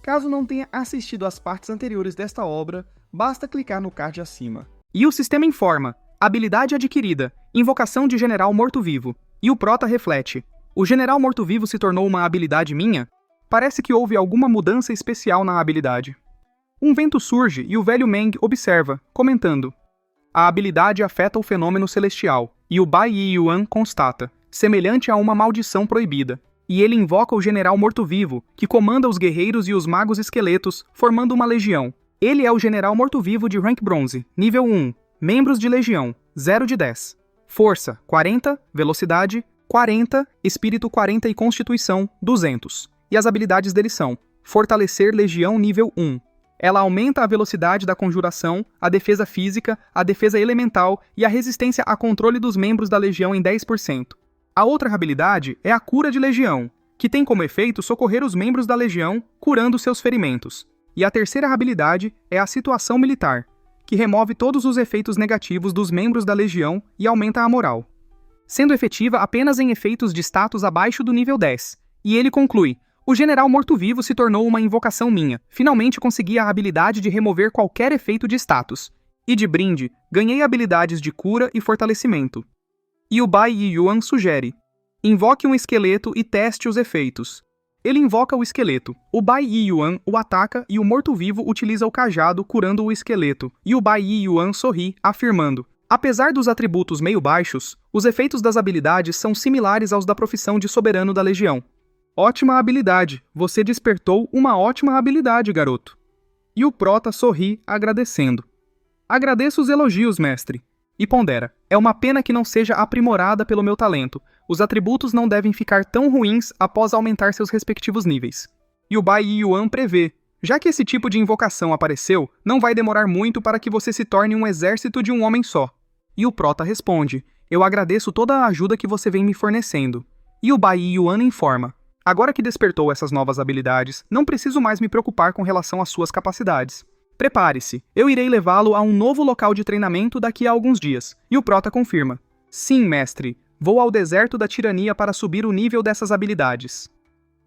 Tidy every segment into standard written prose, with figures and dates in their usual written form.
Caso não tenha assistido às partes anteriores desta obra, basta clicar no card acima. E o sistema informa: habilidade adquirida, invocação de General Morto-Vivo. E o Prota reflete: o General Morto-Vivo se tornou uma habilidade minha? Parece que houve alguma mudança especial na habilidade. Um vento surge e o velho Meng observa, comentando: a habilidade afeta o fenômeno celestial, e o Bai Yi Yuan constata, semelhante a uma maldição proibida. E ele invoca o General Morto-Vivo, que comanda os guerreiros e os magos esqueletos, formando uma legião. Ele é o General Morto-Vivo de Rank Bronze, nível 1. Membros de legião, 0 de 10. Força, 40. Velocidade, 40. Espírito, 40 e Constituição, 200. E as habilidades dele são: Fortalecer Legião nível 1. Ela aumenta a velocidade da conjuração, a defesa física, a defesa elemental e a resistência a controle dos membros da legião em 10%. A outra habilidade é a Cura de Legião, que tem como efeito socorrer os membros da legião, curando seus ferimentos. E a terceira habilidade é a Situação Militar, que remove todos os efeitos negativos dos membros da legião e aumenta a moral, sendo efetiva apenas em efeitos de status abaixo do nível 10. E ele conclui: o General Morto-Vivo se tornou uma invocação minha. Finalmente consegui a habilidade de remover qualquer efeito de status. E de brinde, ganhei habilidades de cura e fortalecimento. E o Bai Yi Yuan sugere: invoque um esqueleto e teste os efeitos. Ele invoca o esqueleto. O Bai Yi Yuan o ataca e o morto-vivo utiliza o cajado curando o esqueleto. E o Bai Yi Yuan sorri, afirmando: apesar dos atributos meio baixos, os efeitos das habilidades são similares aos da profissão de soberano da legião. Ótima habilidade. Você despertou uma ótima habilidade, garoto. E o Prota sorri, agradecendo. Agradeço os elogios, mestre. E pondera: é uma pena que não seja aprimorada pelo meu talento. Os atributos não devem ficar tão ruins após aumentar seus respectivos níveis. E o Bai Yi Yuan prevê: já que esse tipo de invocação apareceu, não vai demorar muito para que você se torne um exército de um homem só. E o Prota responde: eu agradeço toda a ajuda que você vem me fornecendo. E o Bai Yi Yuan informa: agora que despertou essas novas habilidades, não preciso mais me preocupar com relação às suas capacidades. Prepare-se, eu irei levá-lo a um novo local de treinamento daqui a alguns dias. E o Prota confirma: sim, mestre, vou ao deserto da tirania para subir o nível dessas habilidades.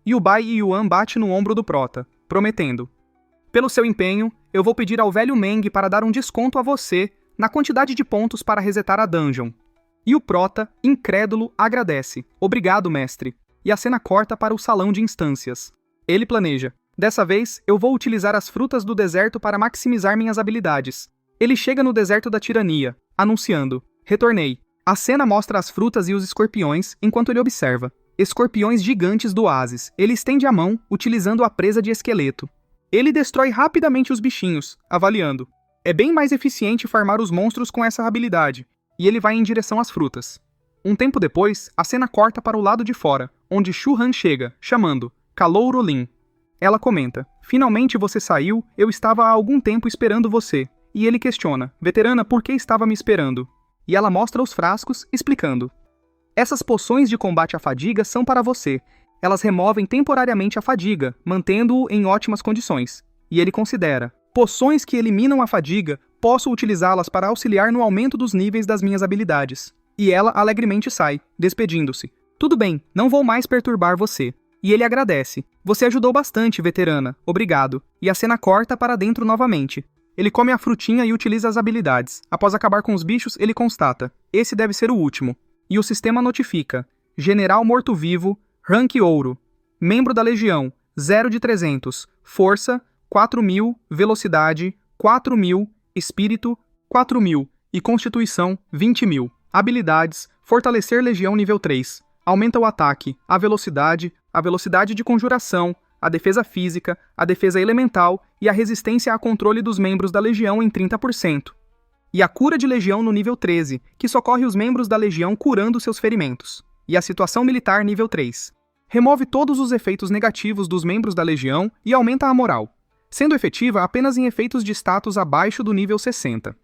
E o Bai Yi Yuan bate no ombro do Prota, prometendo: pelo seu empenho, eu vou pedir ao velho Meng para dar um desconto a você na quantidade de pontos para resetar a dungeon. E o Prota, incrédulo, agradece: obrigado, mestre. E a cena corta para o salão de instâncias. Ele planeja: dessa vez, eu vou utilizar as frutas do deserto para maximizar minhas habilidades. Ele chega no deserto da tirania, anunciando: retornei. A cena mostra as frutas e os escorpiões, enquanto ele observa. Escorpiões gigantes do oásis. Ele estende a mão, utilizando a presa de esqueleto. Ele destrói rapidamente os bichinhos, avaliando: é bem mais eficiente farmar os monstros com essa habilidade. E ele vai em direção às frutas. Um tempo depois, a cena corta para o lado de fora, onde Shu Han chega, chamando: Calouro Lin. Ela comenta: finalmente você saiu, eu estava há algum tempo esperando você. E ele questiona: veterana, por que estava me esperando? E ela mostra os frascos, explicando: essas poções de combate à fadiga são para você. Elas removem temporariamente a fadiga, mantendo-o em ótimas condições. E ele considera: poções que eliminam a fadiga, posso utilizá-las para auxiliar no aumento dos níveis das minhas habilidades. E ela alegremente sai, despedindo-se: tudo bem, não vou mais perturbar você. E ele agradece: você ajudou bastante, veterana, obrigado. E a cena corta para dentro novamente. Ele come a frutinha e utiliza as habilidades. Após acabar com os bichos, ele constata: esse deve ser o último. E o sistema notifica: General Morto-Vivo, Rank Ouro. Membro da Legião, 0 de 300. Força, 4.000. Velocidade, 4.000. Espírito, 4.000. E Constituição, 20.000. Habilidades: Fortalecer Legião nível 3. Aumenta o ataque, a velocidade de conjuração, a defesa física, a defesa elemental e a resistência a controle dos membros da Legião em 30%. E a Cura de Legião no nível 13, que socorre os membros da Legião curando seus ferimentos. E a Situação Militar nível 3. Remove todos os efeitos negativos dos membros da Legião e aumenta a moral, sendo efetiva apenas em efeitos de status abaixo do nível 60.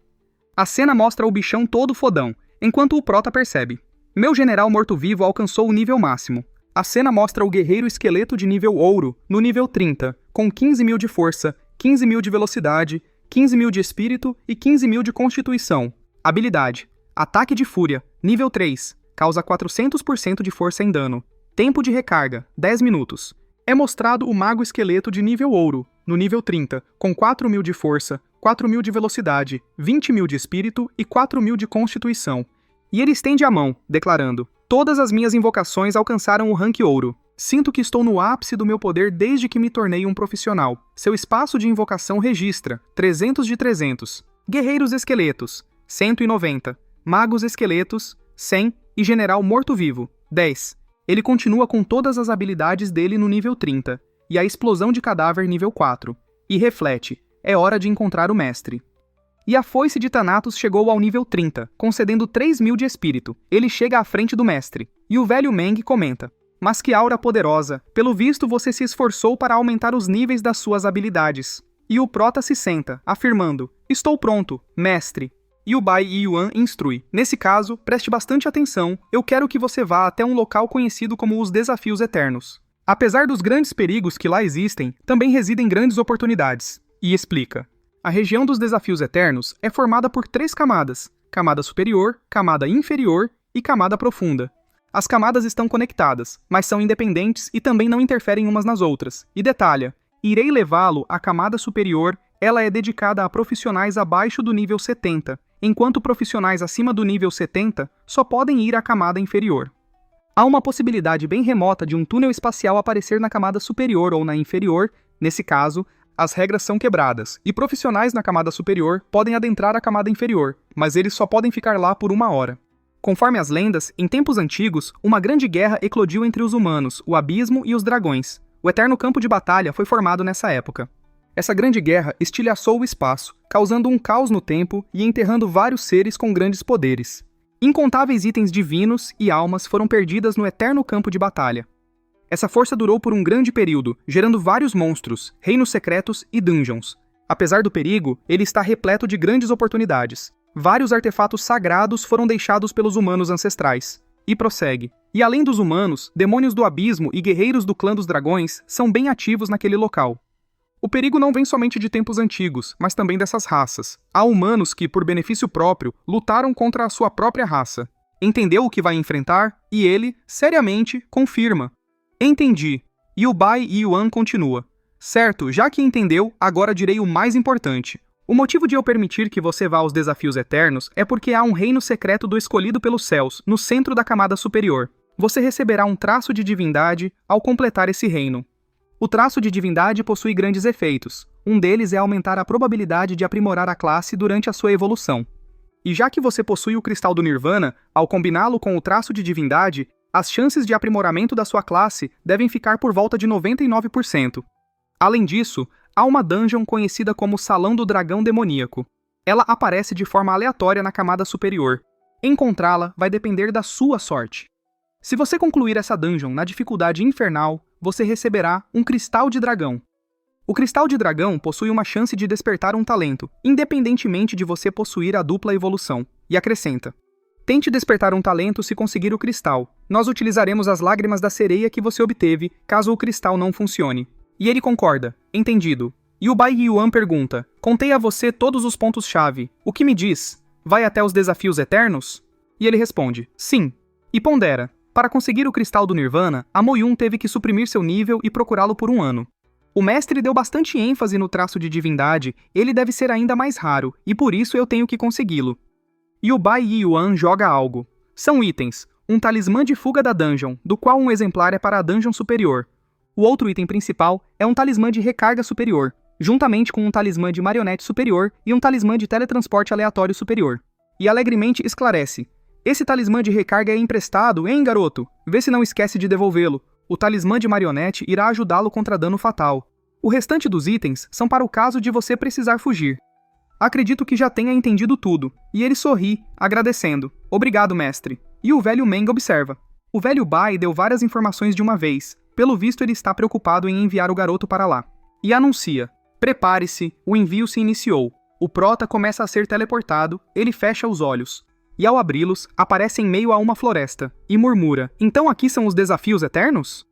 A cena mostra o bichão todo fodão, enquanto o Prota percebe: meu General Morto-Vivo alcançou o nível máximo. A cena mostra o guerreiro esqueleto de nível ouro, no nível 30, com 15.000 de força, 15.000 de velocidade, 15.000 de espírito e 15.000 de constituição. Habilidade: Ataque de Fúria, nível 3, causa 400% de força em dano. Tempo de recarga, 10 minutos. É mostrado o mago esqueleto de nível ouro, no nível 30, com 4.000 de força, 4.000 de velocidade, 20.000 de espírito e 4.000 de constituição. E ele estende a mão, declarando: todas as minhas invocações alcançaram o rank ouro. Sinto que estou no ápice do meu poder desde que me tornei um profissional. Seu espaço de invocação registra 300 de 300. Guerreiros esqueletos, 190. Magos esqueletos, 100. E general morto-vivo, 10. Ele continua com todas as habilidades dele no nível 30. E a explosão de cadáver nível 4. E reflete: é hora de encontrar o mestre. E a foice de Thanatos chegou ao nível 30, concedendo 3.000 de espírito. Ele chega à frente do mestre. E o velho Meng comenta: mas que aura poderosa! Pelo visto você se esforçou para aumentar os níveis das suas habilidades. E o prota se senta, afirmando: estou pronto, mestre. E o Bai Yuan instrui: nesse caso, preste bastante atenção, eu quero que você vá até um local conhecido como os Desafios Eternos. Apesar dos grandes perigos que lá existem, também residem grandes oportunidades. E explica: a região dos Desafios Eternos é formada por 3 camadas: camada superior, camada inferior e camada profunda. As camadas estão conectadas, mas são independentes e também não interferem umas nas outras. E detalha: irei levá-lo à camada superior, ela é dedicada a profissionais abaixo do nível 70, enquanto profissionais acima do nível 70 só podem ir à camada inferior. Há uma possibilidade bem remota de um túnel espacial aparecer na camada superior ou na inferior. Nesse caso, as regras são quebradas, e profissionais na camada superior podem adentrar a camada inferior, mas eles só podem ficar lá por 1 hora. Conforme as lendas, em tempos antigos, uma grande guerra eclodiu entre os humanos, o abismo e os dragões. O eterno campo de batalha foi formado nessa época. Essa grande guerra estilhaçou o espaço, causando um caos no tempo e enterrando vários seres com grandes poderes. Incontáveis itens divinos e almas foram perdidas no eterno campo de batalha. Essa força durou por um grande período, gerando vários monstros, reinos secretos e dungeons. Apesar do perigo, ele está repleto de grandes oportunidades. Vários artefatos sagrados foram deixados pelos humanos ancestrais. E prossegue: e além dos humanos, demônios do abismo e guerreiros do clã dos dragões são bem ativos naquele local. O perigo não vem somente de tempos antigos, mas também dessas raças. Há humanos que, por benefício próprio, lutaram contra a sua própria raça. Entendeu o que vai enfrentar? E ele, seriamente, confirma: entendi. E o Bai Yuan continua: certo, já que entendeu, agora direi o mais importante. O motivo de eu permitir que você vá aos Desafios Eternos é porque há um reino secreto do escolhido pelos céus, no centro da camada superior. Você receberá um traço de divindade ao completar esse reino. O traço de divindade possui grandes efeitos. Um deles é aumentar a probabilidade de aprimorar a classe durante a sua evolução. E já que você possui o Cristal do Nirvana, ao combiná-lo com o traço de divindade, as chances de aprimoramento da sua classe devem ficar por volta de 99%. Além disso, há uma dungeon conhecida como Salão do Dragão Demoníaco. Ela aparece de forma aleatória na camada superior. Encontrá-la vai depender da sua sorte. Se você concluir essa dungeon na dificuldade infernal, você receberá um Cristal de Dragão. O Cristal de Dragão possui uma chance de despertar um talento, independentemente de você possuir a dupla evolução. E acrescenta: tente despertar um talento se conseguir o cristal. Nós utilizaremos as lágrimas da sereia que você obteve, caso o cristal não funcione. E ele concorda: entendido. E o Bai Yuan pergunta: contei a você todos os pontos-chave. O que me diz? Vai até os Desafios Eternos? E ele responde: sim. E pondera: para conseguir o Cristal do Nirvana, a Moyun teve que suprimir seu nível e procurá-lo por 1 ano. O mestre deu bastante ênfase no traço de divindade, ele deve ser ainda mais raro, e por isso eu tenho que consegui-lo. E o Bai Yuan joga algo. São itens: um talismã de fuga da dungeon, do qual um exemplar é para a dungeon superior. O outro item principal é um talismã de recarga superior, juntamente com um talismã de marionete superior e um talismã de teletransporte aleatório superior. E alegremente esclarece: esse talismã de recarga é emprestado, hein, garoto? Vê se não esquece de devolvê-lo. O talismã de marionete irá ajudá-lo contra dano fatal. O restante dos itens são para o caso de você precisar fugir. Acredito que já tenha entendido tudo. E ele sorri, agradecendo. Obrigado, mestre. E o velho Meng observa. O velho Bai deu várias informações de uma vez. Pelo visto, ele está preocupado em enviar o garoto para lá. E anuncia: prepare-se, o envio se iniciou. O prota começa a ser teleportado, ele fecha os olhos. E ao abri-los, aparece em meio a uma floresta, e murmura: então aqui são os Desafios Eternos?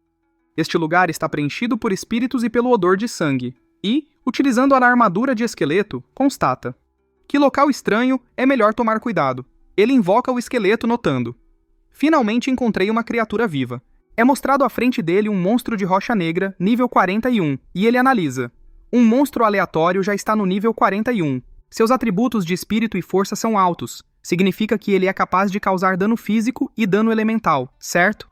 Este lugar está preenchido por espíritos e pelo odor de sangue. E, utilizando a armadura de esqueleto, constata: que local estranho, é melhor tomar cuidado. Ele invoca o esqueleto notando: finalmente encontrei uma criatura viva. É mostrado à frente dele um monstro de rocha negra, nível 41, e ele analisa. Um monstro aleatório já está no nível 41. Seus atributos de espírito e força são altos. Significa que ele é capaz de causar dano físico e dano elemental, certo?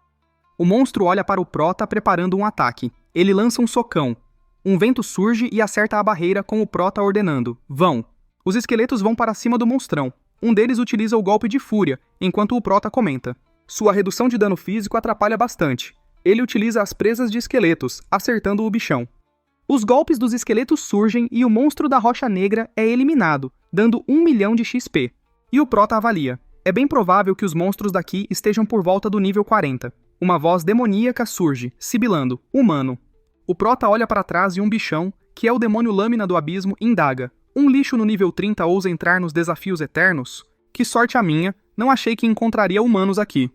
O monstro olha para o Prota preparando um ataque. Ele lança um socão. Um vento surge e acerta a barreira com o Prota ordenando: vão. Os esqueletos vão para cima do monstrão. Um deles utiliza o golpe de fúria, enquanto o Prota comenta. Sua redução de dano físico atrapalha bastante. Ele utiliza as presas de esqueletos, acertando o bichão. Os golpes dos esqueletos surgem e o monstro da rocha negra é eliminado, dando 1 milhão de XP. E o Prota avalia. É bem provável que os monstros daqui estejam por volta do nível 40. Uma voz demoníaca surge, sibilando: humano. O Prota olha para trás e um bichão, que é o demônio Lâmina do Abismo, indaga: um lixo no nível 30 ousa entrar nos desafios eternos? Que sorte a minha, não achei que encontraria humanos aqui.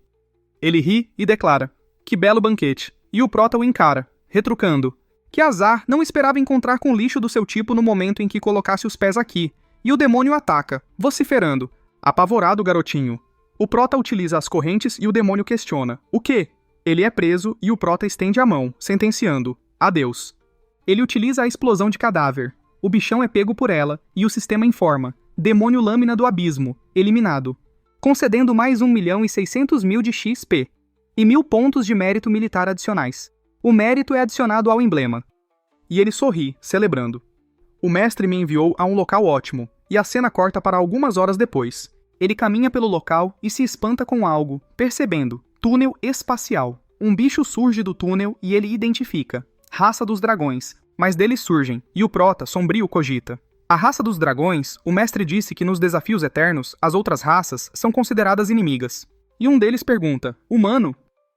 Ele ri e declara: que belo banquete. E o Prota o encara, retrucando: que azar, não esperava encontrar com lixo do seu tipo no momento em que colocasse os pés aqui. E o demônio ataca, vociferando: apavorado, garotinho. O Prota utiliza as correntes e o demônio questiona: o quê? Ele é preso e o Prota estende a mão, sentenciando: adeus. Ele utiliza a explosão de cadáver. O bichão é pego por ela e o sistema informa: demônio Lâmina do Abismo, eliminado. Concedendo mais 1.600.000 de XP e 1.000 pontos de mérito militar adicionais. O mérito é adicionado ao emblema. E ele sorri, celebrando. O mestre me enviou a um local ótimo, e a cena corta para algumas horas depois. Ele caminha pelo local e se espanta com algo, percebendo: túnel espacial. Um bicho surge do túnel e ele identifica: raça dos dragões, mas deles surgem, e o Prota, sombrio, cogita. A raça dos dragões, o mestre disse que nos desafios eternos, as outras raças são consideradas inimigas. E um deles pergunta: humano?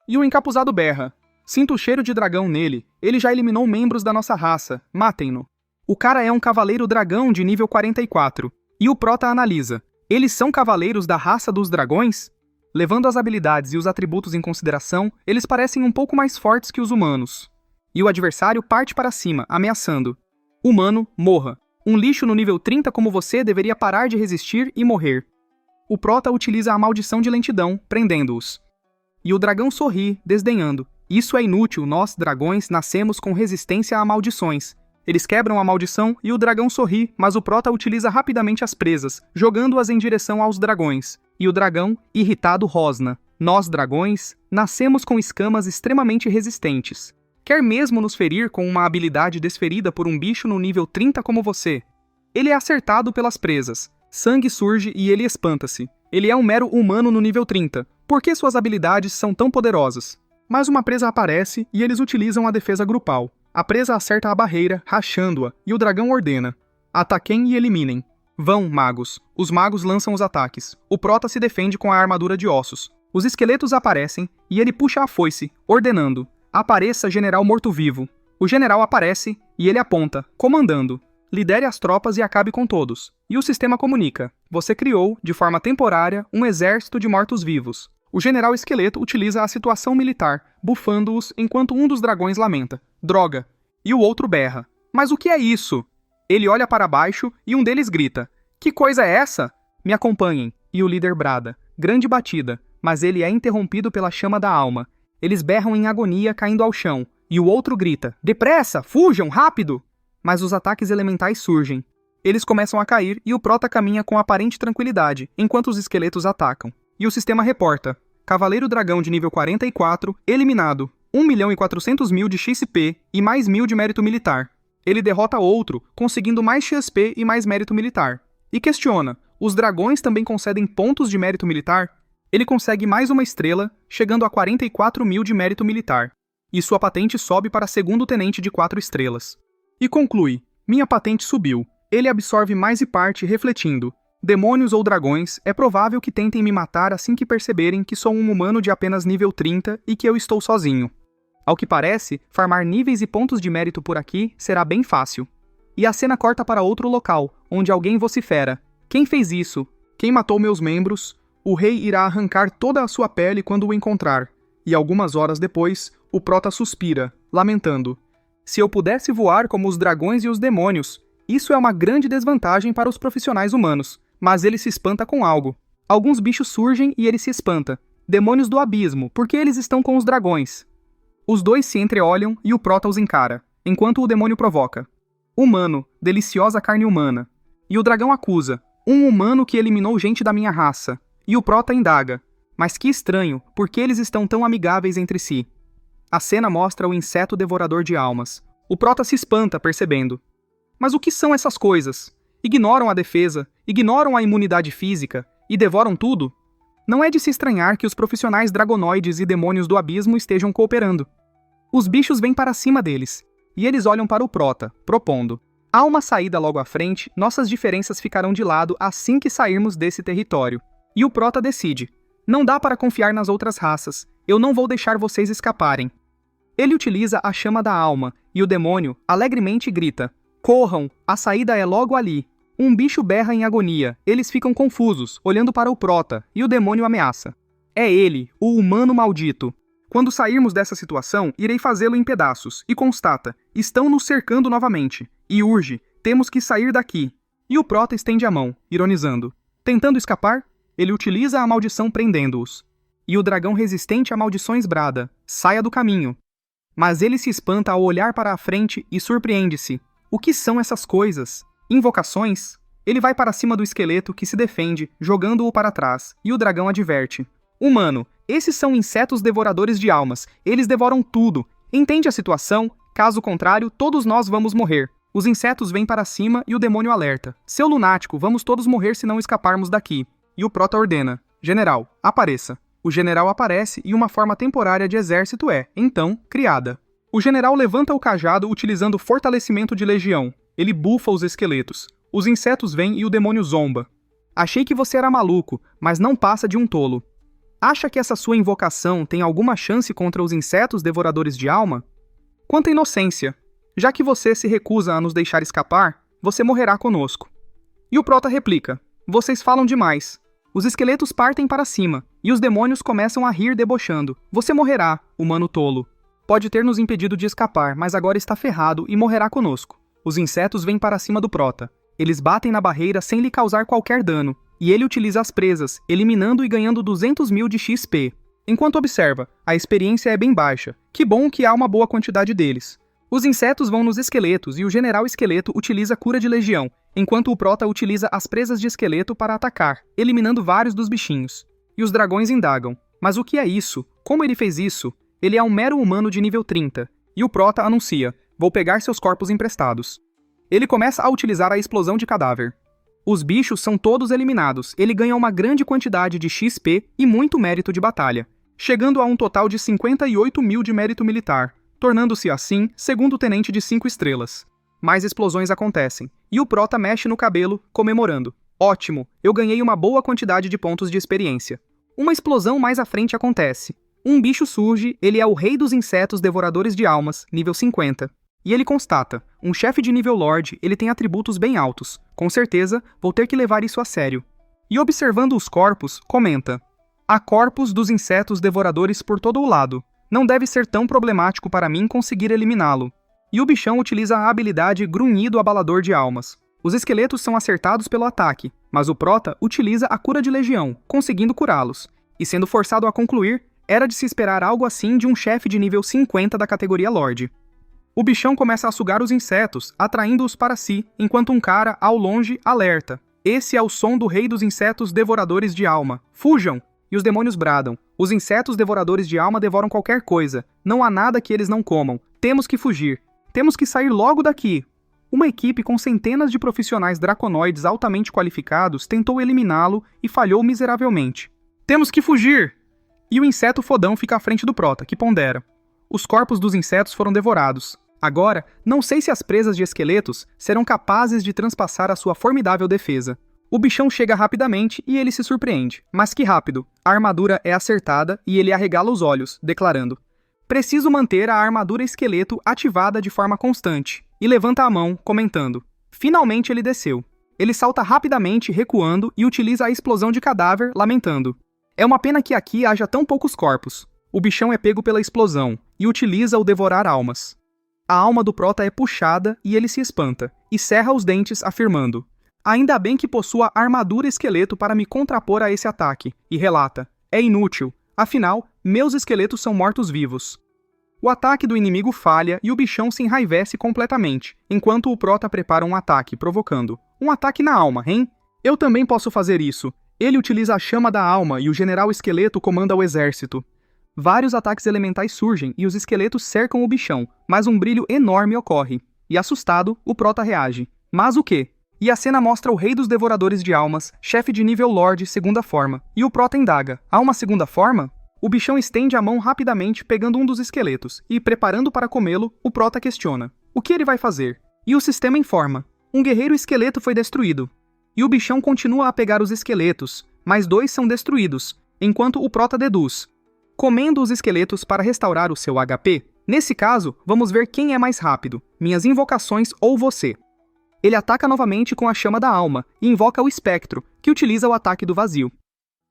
E o encapuzado berra: sinto o cheiro de dragão nele, ele já eliminou membros da nossa raça, matem-no. O cara é um cavaleiro dragão de nível 44. E o Prota analisa: eles são cavaleiros da raça dos dragões? Levando as habilidades e os atributos em consideração, eles parecem um pouco mais fortes que os humanos. E o adversário parte para cima, ameaçando: humano, morra. Um lixo no nível 30 como você deveria parar de resistir e morrer. O Prota utiliza a maldição de lentidão, prendendo-os. E o dragão sorri, desdenhando: isso é inútil, nós, dragões, nascemos com resistência a maldições. Eles quebram a maldição e o dragão sorri, mas o Prota utiliza rapidamente as presas, jogando-as em direção aos dragões. E o dragão, irritado, rosna: nós, dragões, nascemos com escamas extremamente resistentes. Quer mesmo nos ferir com uma habilidade desferida por um bicho no nível 30 como você? Ele é acertado pelas presas. Sangue surge e ele espanta-se. Ele é um mero humano no nível 30. Por que suas habilidades são tão poderosas? Mas uma presa aparece e eles utilizam a defesa grupal. A presa acerta a barreira, rachando-a, e o dragão ordena: ataquem e eliminem. Vão, magos. Os magos lançam os ataques. O Prota se defende com a armadura de ossos. Os esqueletos aparecem e ele puxa a foice, ordenando: apareça, general morto-vivo. O general aparece e ele aponta, comandando: lidere as tropas e acabe com todos. E o sistema comunica: você criou, de forma temporária, um exército de mortos-vivos. O general esqueleto utiliza a situação militar, bufando-os enquanto um dos dragões lamenta: droga! E o outro berra: mas o que é isso? Ele olha para baixo e um deles grita: que coisa é essa? Me acompanhem. E o líder brada: grande batida, mas ele é interrompido pela chama da alma. Eles berram em agonia, caindo ao chão, e o outro grita: depressa, fujam, rápido! Mas os ataques elementais surgem. Eles começam a cair e o Prota caminha com aparente tranquilidade, enquanto os esqueletos atacam. E o sistema reporta: Cavaleiro Dragão de nível 44, eliminado. 1.400.000 de XP e mais 1.000 de mérito militar. Ele derrota outro, conseguindo mais XP e mais mérito militar. E questiona: os dragões também concedem pontos de mérito militar? Ele consegue mais uma estrela, chegando a 44.000 de mérito militar. E sua patente sobe para segundo tenente de 4 estrelas. E conclui: minha patente subiu. Ele absorve mais e parte, refletindo: demônios ou dragões, é provável que tentem me matar assim que perceberem que sou um humano de apenas nível 30 e que eu estou sozinho. Ao que parece, farmar níveis e pontos de mérito por aqui será bem fácil. E a cena corta para outro local, onde alguém vocifera: quem fez isso? Quem matou meus membros? O rei irá arrancar toda a sua pele quando o encontrar. E algumas horas depois, o Prota suspira, lamentando: se eu pudesse voar como os dragões e os demônios, isso é uma grande desvantagem para os profissionais humanos. Mas ele se espanta com algo. Alguns bichos surgem e ele se espanta. Demônios do abismo, por que eles estão com os dragões? Os dois se entreolham e o Prota os encara, enquanto o demônio provoca. Humano, deliciosa carne humana. E o dragão acusa, um humano que eliminou gente da minha raça. E o Prota indaga, mas que estranho, por que eles estão tão amigáveis entre si? A cena mostra o inseto devorador de almas. O Prota se espanta percebendo. Mas o que são essas coisas? Ignoram a defesa, ignoram a imunidade física e devoram tudo? Não é de se estranhar que os profissionais dragonoides e demônios do abismo estejam cooperando. Os bichos vêm para cima deles, e eles olham para o Prota, propondo: há uma saída logo à frente, nossas diferenças ficarão de lado assim que sairmos desse território. E o Prota decide: não dá para confiar nas outras raças, eu não vou deixar vocês escaparem. Ele utiliza a chama da alma, e o demônio alegremente grita: corram, a saída é logo ali. Um bicho berra em agonia, eles ficam confusos, olhando para o Prota, e o demônio ameaça. É ele, o humano maldito. Quando sairmos dessa situação, irei fazê-lo em pedaços, e constata: estão nos cercando novamente. E urge: temos que sair daqui. E o Prota estende a mão, ironizando. Tentando escapar, ele utiliza a maldição prendendo-os. E o dragão resistente a maldições brada: saia do caminho. Mas ele se espanta ao olhar para a frente e surpreende-se. O que são essas coisas? Invocações? Ele vai para cima do esqueleto que se defende, jogando-o para trás, e o dragão adverte. Humano, esses são insetos devoradores de almas, eles devoram tudo. Entende a situação? Caso contrário, todos nós vamos morrer. Os insetos vêm para cima e o demônio alerta. Seu lunático, vamos todos morrer se não escaparmos daqui. E o Prota ordena: general, apareça. O general aparece e uma forma temporária de exército é, então, criada. O general levanta o cajado utilizando fortalecimento de legião. Ele bufa os esqueletos. Os insetos vêm e o demônio zomba. Achei que você era maluco, mas não passa de um tolo. Acha que essa sua invocação tem alguma chance contra os insetos devoradores de alma? Quanta inocência! Já que você se recusa a nos deixar escapar, você morrerá conosco. E o Prota replica: vocês falam demais. Os esqueletos partem para cima, e os demônios começam a rir debochando. Você morrerá, humano tolo. Pode ter nos impedido de escapar, mas agora está ferrado e morrerá conosco. Os insetos vêm para cima do Prota. Eles batem na barreira sem lhe causar qualquer dano, e ele utiliza as presas, eliminando e ganhando 200 mil de XP. Enquanto observa, a experiência é bem baixa. Que bom que há uma boa quantidade deles. Os insetos vão nos esqueletos e o general esqueleto utiliza cura de legião, enquanto o Prota utiliza as presas de esqueleto para atacar, eliminando vários dos bichinhos. E os dragões indagam: mas o que é isso? Como ele fez isso? Ele é um mero humano de nível 30. E o Prota anuncia: vou pegar seus corpos emprestados. Ele começa a utilizar a explosão de cadáver. Os bichos são todos eliminados, ele ganha uma grande quantidade de XP e muito mérito de batalha, chegando a um total de 58 mil de mérito militar, tornando-se assim segundo tenente de 5 estrelas. Mais explosões acontecem, e o Prota mexe no cabelo, comemorando. Ótimo, eu ganhei uma boa quantidade de pontos de experiência. Uma explosão mais à frente acontece. Um bicho surge, ele é o rei dos insetos devoradores de almas, nível 50. E ele constata: um chefe de nível Lorde, ele tem atributos bem altos. Com certeza, vou ter que levar isso a sério. E observando os corpos, comenta: há corpos dos insetos devoradores por todo o lado. Não deve ser tão problemático para mim conseguir eliminá-lo. E o bichão utiliza a habilidade Grunhido Abalador de Almas. Os esqueletos são acertados pelo ataque, mas o Prota utiliza a cura de legião, conseguindo curá-los. E sendo forçado a concluir, era de se esperar algo assim de um chefe de nível 50 da categoria Lorde. O bichão começa a sugar os insetos, atraindo-os para si, enquanto um cara, ao longe, alerta: esse é o som do rei dos insetos devoradores de alma. Fujam! E os demônios bradam: os insetos devoradores de alma devoram qualquer coisa. Não há nada que eles não comam. Temos que fugir. Temos que sair logo daqui. Uma equipe com centenas de profissionais draconoides altamente qualificados tentou eliminá-lo e falhou miseravelmente. Temos que fugir! E o inseto fodão fica à frente do Prota, que pondera: os corpos dos insetos foram devorados. Agora, não sei se as presas de esqueletos serão capazes de transpassar a sua formidável defesa. O bichão chega rapidamente e ele se surpreende. Mas que rápido! A armadura é acertada e ele arregala os olhos, declarando: preciso manter a armadura esqueleto ativada de forma constante. E levanta a mão, comentando: finalmente ele desceu. Ele salta rapidamente, recuando, e utiliza a explosão de cadáver, lamentando: é uma pena que aqui haja tão poucos corpos. O bichão é pego pela explosão, e utiliza o devorar almas. A alma do Prota é puxada e ele se espanta, e cerra os dentes, afirmando: ainda bem que possua armadura esqueleto para me contrapor a esse ataque, e relata: é inútil, afinal, meus esqueletos são mortos-vivos. O ataque do inimigo falha e o bichão se enraivece completamente, enquanto o prota prepara um ataque, provocando um ataque na alma, hein? Eu também posso fazer isso. Ele utiliza a chama da alma e o general esqueleto comanda o exército. Vários ataques elementais surgem e os esqueletos cercam o bichão, mas um brilho enorme ocorre. E assustado, o prota reage. Mas o quê? E a cena mostra o rei dos devoradores de almas, chefe de nível Lorde, segunda forma. E o prota indaga: há uma segunda forma? O bichão estende a mão rapidamente, pegando um dos esqueletos, e, preparando para comê-lo, o prota questiona: o que ele vai fazer? E o sistema informa: um guerreiro esqueleto foi destruído. E o bichão continua a pegar os esqueletos, mas 2 são destruídos, enquanto o prota deduz: comendo os esqueletos para restaurar o seu HP. Nesse caso, vamos ver quem é mais rápido, minhas invocações ou você. Ele ataca novamente com a chama da alma, e invoca o espectro, que utiliza o ataque do vazio.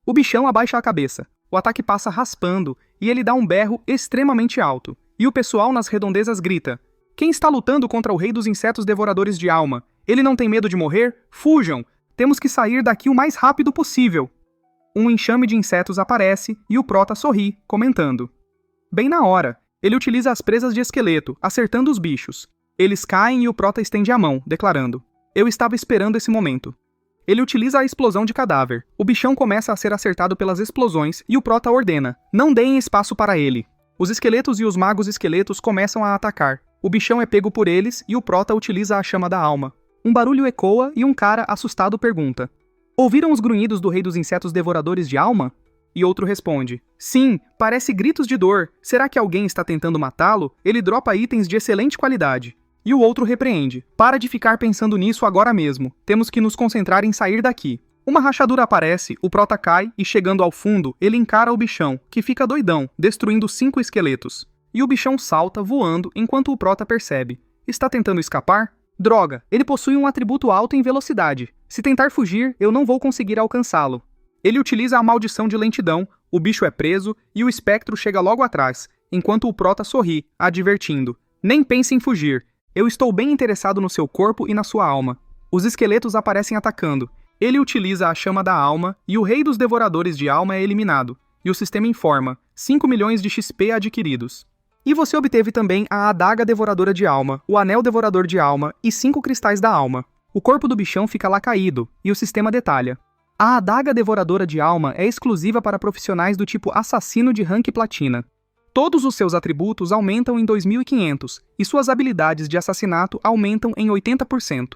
O bichão abaixa a cabeça. O ataque passa raspando, e ele dá um berro extremamente alto. E o pessoal nas redondezas grita: quem está lutando contra o rei dos insetos devoradores de alma? Ele não tem medo de morrer? Fujam! Temos que sair daqui o mais rápido possível. Um enxame de insetos aparece, e o prota sorri, comentando: bem na hora. Ele utiliza as presas de esqueleto, acertando os bichos. Eles caem e o prota estende a mão, declarando: eu estava esperando esse momento. Ele utiliza a explosão de cadáver. O bichão começa a ser acertado pelas explosões e o prota ordena: não deem espaço para ele. Os esqueletos e os magos esqueletos começam a atacar. O bichão é pego por eles e o prota utiliza a chama da alma. Um barulho ecoa e um cara assustado pergunta: ouviram os grunhidos do rei dos insetos devoradores de alma? E outro responde: sim, parece gritos de dor. Será que alguém está tentando matá-lo? Ele dropa itens de excelente qualidade. E o outro repreende: para de ficar pensando nisso agora mesmo. Temos que nos concentrar em sair daqui. Uma rachadura aparece, o prota cai e, chegando ao fundo, ele encara o bichão, que fica doidão, destruindo 5 esqueletos. E o bichão salta, voando, enquanto o prota percebe: está tentando escapar? Droga, ele possui um atributo alto em velocidade. Se tentar fugir, eu não vou conseguir alcançá-lo. Ele utiliza a maldição de lentidão, o bicho é preso e o espectro chega logo atrás, enquanto o prota sorri, advertindo: nem pense em fugir. Eu estou bem interessado no seu corpo e na sua alma. Os esqueletos aparecem atacando. Ele utiliza a chama da alma e o rei dos devoradores de alma é eliminado. E o sistema informa: 5 milhões de XP adquiridos. E você obteve também a adaga devoradora de alma, o anel devorador de alma e 5 cristais da alma. O corpo do bichão fica lá caído, e o sistema detalha: a adaga devoradora de alma é exclusiva para profissionais do tipo assassino de rank platina. Todos os seus atributos aumentam em 2.500, e suas habilidades de assassinato aumentam em 80%.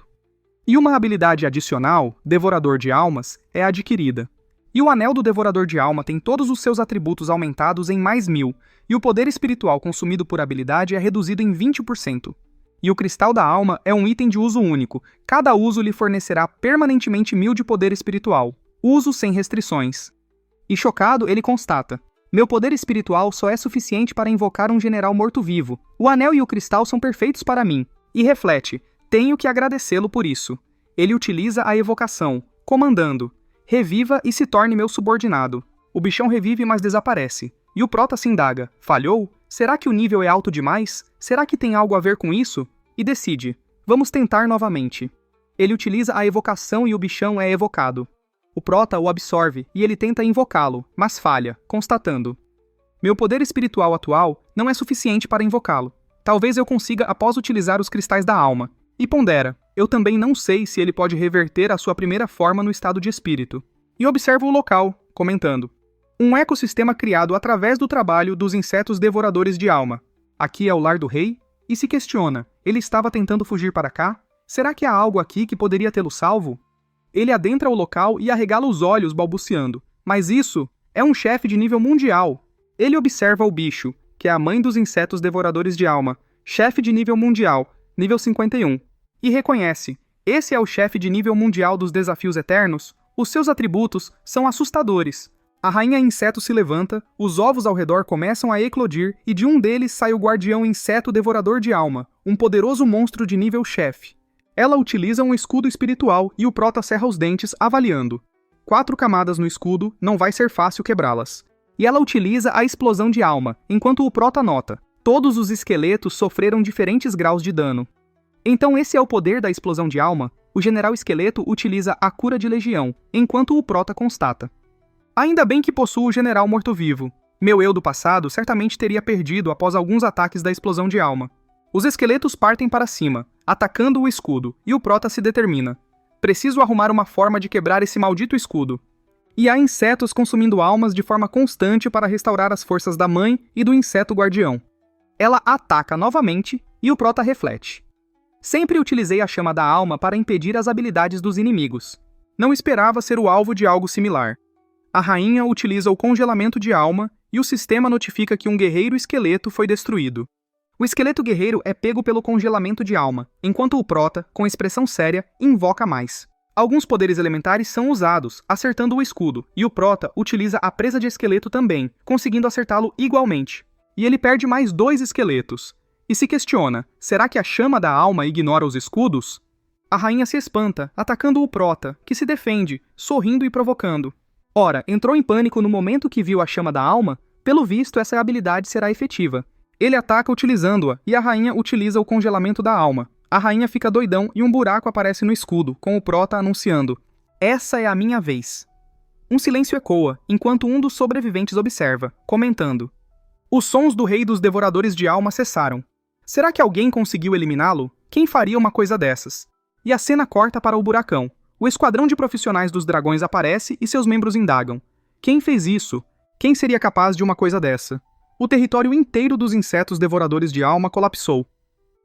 E uma habilidade adicional, Devorador de Almas, é adquirida. E o Anel do Devorador de Alma tem todos os seus atributos aumentados em mais 1.000, e o poder espiritual consumido por habilidade é reduzido em 20%. E o Cristal da Alma é um item de uso único, cada uso lhe fornecerá permanentemente 1.000 de poder espiritual, uso sem restrições. E chocado, ele constata: meu poder espiritual só é suficiente para invocar um general morto-vivo. O anel e o cristal são perfeitos para mim. E reflete: tenho que agradecê-lo por isso. Ele utiliza a evocação, comandando: reviva e se torne meu subordinado. O bichão revive, mas desaparece. E o prota se indaga: falhou? Será que o nível é alto demais? Será que tem algo a ver com isso? E decide: vamos tentar novamente. Ele utiliza a evocação e o bichão é evocado. O prota o absorve e ele tenta invocá-lo, mas falha, constatando: meu poder espiritual atual não é suficiente para invocá-lo. Talvez eu consiga após utilizar os cristais da alma. E pondera: eu também não sei se ele pode reverter a sua primeira forma no estado de espírito. E observa o local, comentando: um ecossistema criado através do trabalho dos insetos devoradores de alma. Aqui é o lar do rei? E se questiona: ele estava tentando fugir para cá? Será que há algo aqui que poderia tê-lo salvo? Ele adentra o local e arregala os olhos, balbuciando: mas isso é um chefe de nível mundial. Ele observa o bicho, que é a mãe dos insetos devoradores de alma, chefe de nível mundial, nível 51, e reconhece: esse é o chefe de nível mundial dos desafios eternos? Os seus atributos são assustadores. A rainha inseto se levanta, os ovos ao redor começam a eclodir e de um deles sai o guardião inseto devorador de alma, um poderoso monstro de nível chefe. Ela utiliza um escudo espiritual e o prota cerra os dentes, avaliando: 4 camadas no escudo, não vai ser fácil quebrá-las. E ela utiliza a explosão de alma, enquanto o prota nota: todos os esqueletos sofreram diferentes graus de dano. Então esse é o poder da explosão de alma? O general esqueleto utiliza a cura de legião, enquanto o prota constata: ainda bem que possuo o general morto-vivo. Meu eu do passado certamente teria perdido após alguns ataques da explosão de alma. Os esqueletos partem para cima, atacando o escudo, e o prota se determina. Preciso arrumar uma forma de quebrar esse maldito escudo. E há insetos consumindo almas de forma constante para restaurar as forças da mãe e do inseto guardião. Ela ataca novamente e o prota reflete. Sempre utilizei a chama da alma para impedir as habilidades dos inimigos. Não esperava ser o alvo de algo similar. A rainha utiliza o congelamento de alma e o sistema notifica que um guerreiro esqueleto foi destruído. O esqueleto guerreiro é pego pelo congelamento de alma, enquanto o prota, com expressão séria, invoca mais. Alguns poderes elementares são usados, acertando o escudo, e o prota utiliza a presa de esqueleto também, conseguindo acertá-lo igualmente. E ele perde mais 2 esqueletos. E se questiona, será que a chama da alma ignora os escudos? A rainha se espanta, atacando o prota, que se defende, sorrindo e provocando. Ora, entrou em pânico no momento que viu a chama da alma? Pelo visto, essa habilidade será efetiva. Ele ataca utilizando-a, e a rainha utiliza o congelamento da alma. A rainha fica doidão e um buraco aparece no escudo, com o prota anunciando: "Essa é a minha vez." Um silêncio ecoa, enquanto um dos sobreviventes observa, comentando: "Os sons do rei dos devoradores de alma cessaram. Será que alguém conseguiu eliminá-lo? Quem faria uma coisa dessas?" E a cena corta para o buracão. O esquadrão de profissionais dos dragões aparece e seus membros indagam: "Quem fez isso? Quem seria capaz de uma coisa dessa?" O território inteiro dos insetos devoradores de alma colapsou.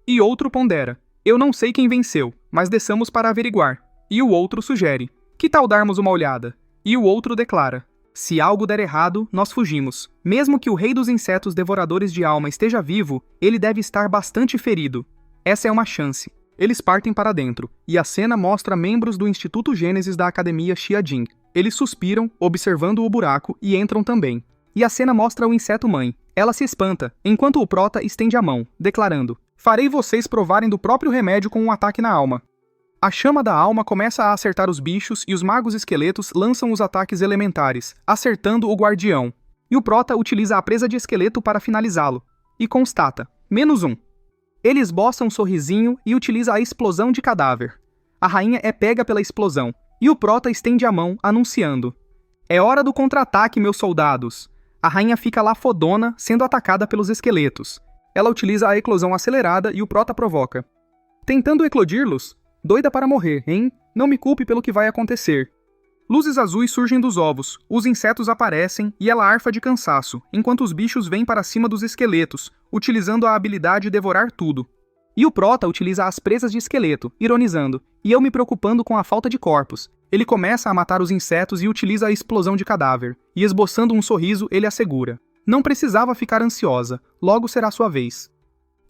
E outro pondera: "Eu não sei quem venceu, mas desçamos para averiguar." E o outro sugere: "Que tal darmos uma olhada?" E o outro declara: "Se algo der errado, nós fugimos. Mesmo que o rei dos insetos devoradores de alma esteja vivo, ele deve estar bastante ferido. Essa é uma chance." Eles partem para dentro, e a cena mostra membros do Instituto Gênesis da Academia Xiajin. Eles suspiram, observando o buraco, e entram também. E a cena mostra o inseto-mãe. Ela se espanta, enquanto o prota estende a mão, declarando: "Farei vocês provarem do próprio remédio com um ataque na alma." A chama da alma começa a acertar os bichos e os magos esqueletos lançam os ataques elementares, acertando o guardião. E o prota utiliza a presa de esqueleto para finalizá-lo. E constata: -1. Ele esboça um sorrisinho e utiliza a explosão de cadáver. A rainha é pega pela explosão, e o prota estende a mão, anunciando: "É hora do contra-ataque, meus soldados." A rainha fica lá fodona, sendo atacada pelos esqueletos. Ela utiliza a eclosão acelerada e o prota provoca: "Tentando eclodir-los? Doida para morrer, hein? Não me culpe pelo que vai acontecer." Luzes azuis surgem dos ovos, os insetos aparecem e ela arfa de cansaço, enquanto os bichos vêm para cima dos esqueletos, utilizando a habilidade Devorar Tudo. E o prota utiliza as presas de esqueleto, ironizando: "E eu me preocupando com a falta de corpos." Ele começa a matar os insetos e utiliza a explosão de cadáver, e esboçando um sorriso, ele assegura: "Não precisava ficar ansiosa, logo será sua vez."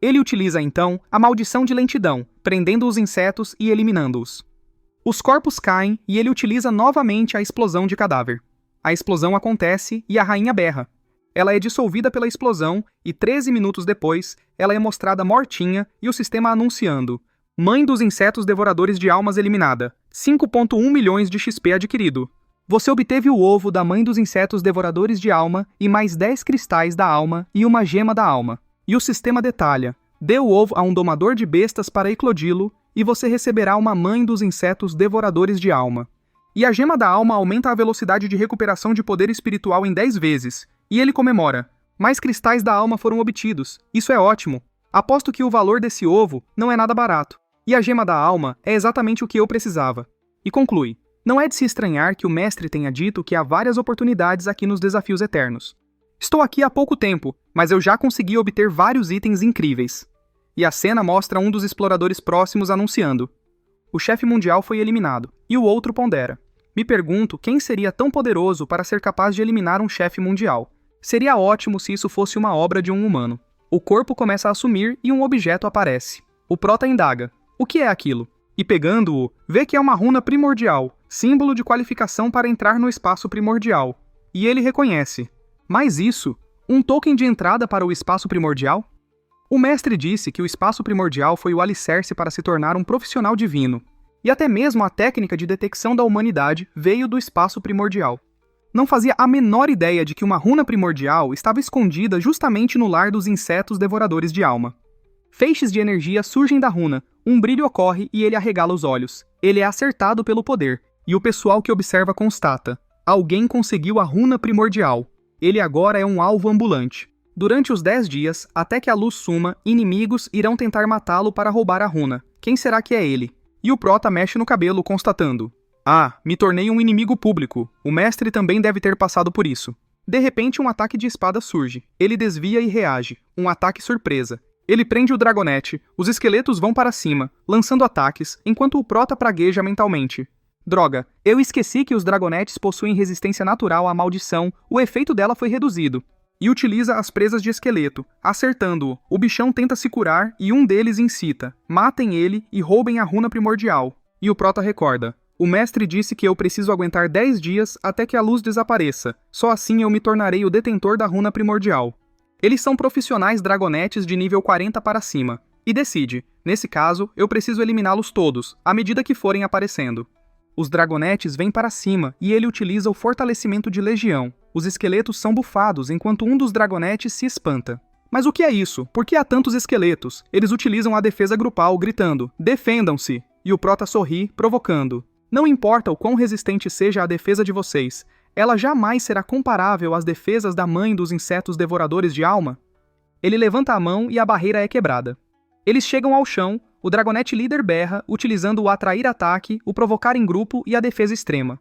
Ele utiliza então a maldição de lentidão, prendendo os insetos e eliminando-os. Os corpos caem e ele utiliza novamente a explosão de cadáver. A explosão acontece e a rainha berra. Ela é dissolvida pela explosão e 13 minutos depois, ela é mostrada mortinha e o sistema anunciando: "Mãe dos insetos devoradores de almas eliminada. 5,1 milhões de XP adquirido. Você obteve o ovo da mãe dos insetos devoradores de alma e mais 10 cristais da alma e uma gema da alma." E o sistema detalha: "Dê o ovo a um domador de bestas para eclodi-lo e você receberá uma mãe dos insetos devoradores de alma." E a gema da alma aumenta a velocidade de recuperação de poder espiritual em 10 vezes. E ele comemora: "Mais cristais da alma foram obtidos. Isso é ótimo. Aposto que o valor desse ovo não é nada barato. E a gema da alma é exatamente o que eu precisava." E conclui: "Não é de se estranhar que o mestre tenha dito que há várias oportunidades aqui nos desafios eternos. Estou aqui há pouco tempo, mas eu já consegui obter vários itens incríveis." E a cena mostra um dos exploradores próximos anunciando: "O chefe mundial foi eliminado." E o outro pondera: "Me pergunto quem seria tão poderoso para ser capaz de eliminar um chefe mundial. Seria ótimo se isso fosse uma obra de um humano." O corpo começa a sumir e um objeto aparece. O prota indaga: "O que é aquilo?" E pegando-o, vê que é uma runa primordial, símbolo de qualificação para entrar no espaço primordial. E ele reconhece: "Mas isso? Um token de entrada para o espaço primordial?" O mestre disse que o espaço primordial foi o alicerce para se tornar um profissional divino. E até mesmo a técnica de detecção da humanidade veio do espaço primordial. Não fazia a menor ideia de que uma runa primordial estava escondida justamente no lar dos insetos devoradores de alma. Feixes de energia surgem da runa, um brilho ocorre e ele arregala os olhos. Ele é acertado pelo poder, e o pessoal que observa constata: "Alguém conseguiu a runa primordial." Ele agora é um alvo ambulante. Durante os 10 dias, até que a luz suma, inimigos irão tentar matá-lo para roubar a runa. Quem será que é ele? E o prota mexe no cabelo, constatando: ah, me tornei um inimigo público. O mestre também deve ter passado por isso. De repente, um ataque de espada surge. Ele desvia e reage. Um ataque surpresa. Ele prende o dragonete, os esqueletos vão para cima, lançando ataques, enquanto o prota pragueja mentalmente. Droga, eu esqueci que os dragonetes possuem resistência natural à maldição, o efeito dela foi reduzido. E utiliza as presas de esqueleto, acertando-o. O bichão tenta se curar e um deles incita: matem ele e roubem a runa primordial. E o prota recorda: o mestre disse que eu preciso aguentar 10 dias até que a luz desapareça, só assim eu me tornarei o detentor da runa primordial. Eles são profissionais dragonetes de nível 40 para cima, e decide: nesse caso, eu preciso eliminá-los todos, à medida que forem aparecendo. Os dragonetes vêm para cima e ele utiliza o fortalecimento de legião. Os esqueletos são bufados enquanto um dos dragonetes se espanta. Mas o que é isso? Por que há tantos esqueletos? Eles utilizam a defesa grupal, gritando: defendam-se! E o prota sorri, provocando: não importa o quão resistente seja a defesa de vocês, ela jamais será comparável às defesas da mãe dos insetos devoradores de alma. Ele levanta a mão e a barreira é quebrada. Eles chegam ao chão, o dragonete líder berra, utilizando o atrair ataque, o provocar em grupo e a defesa extrema.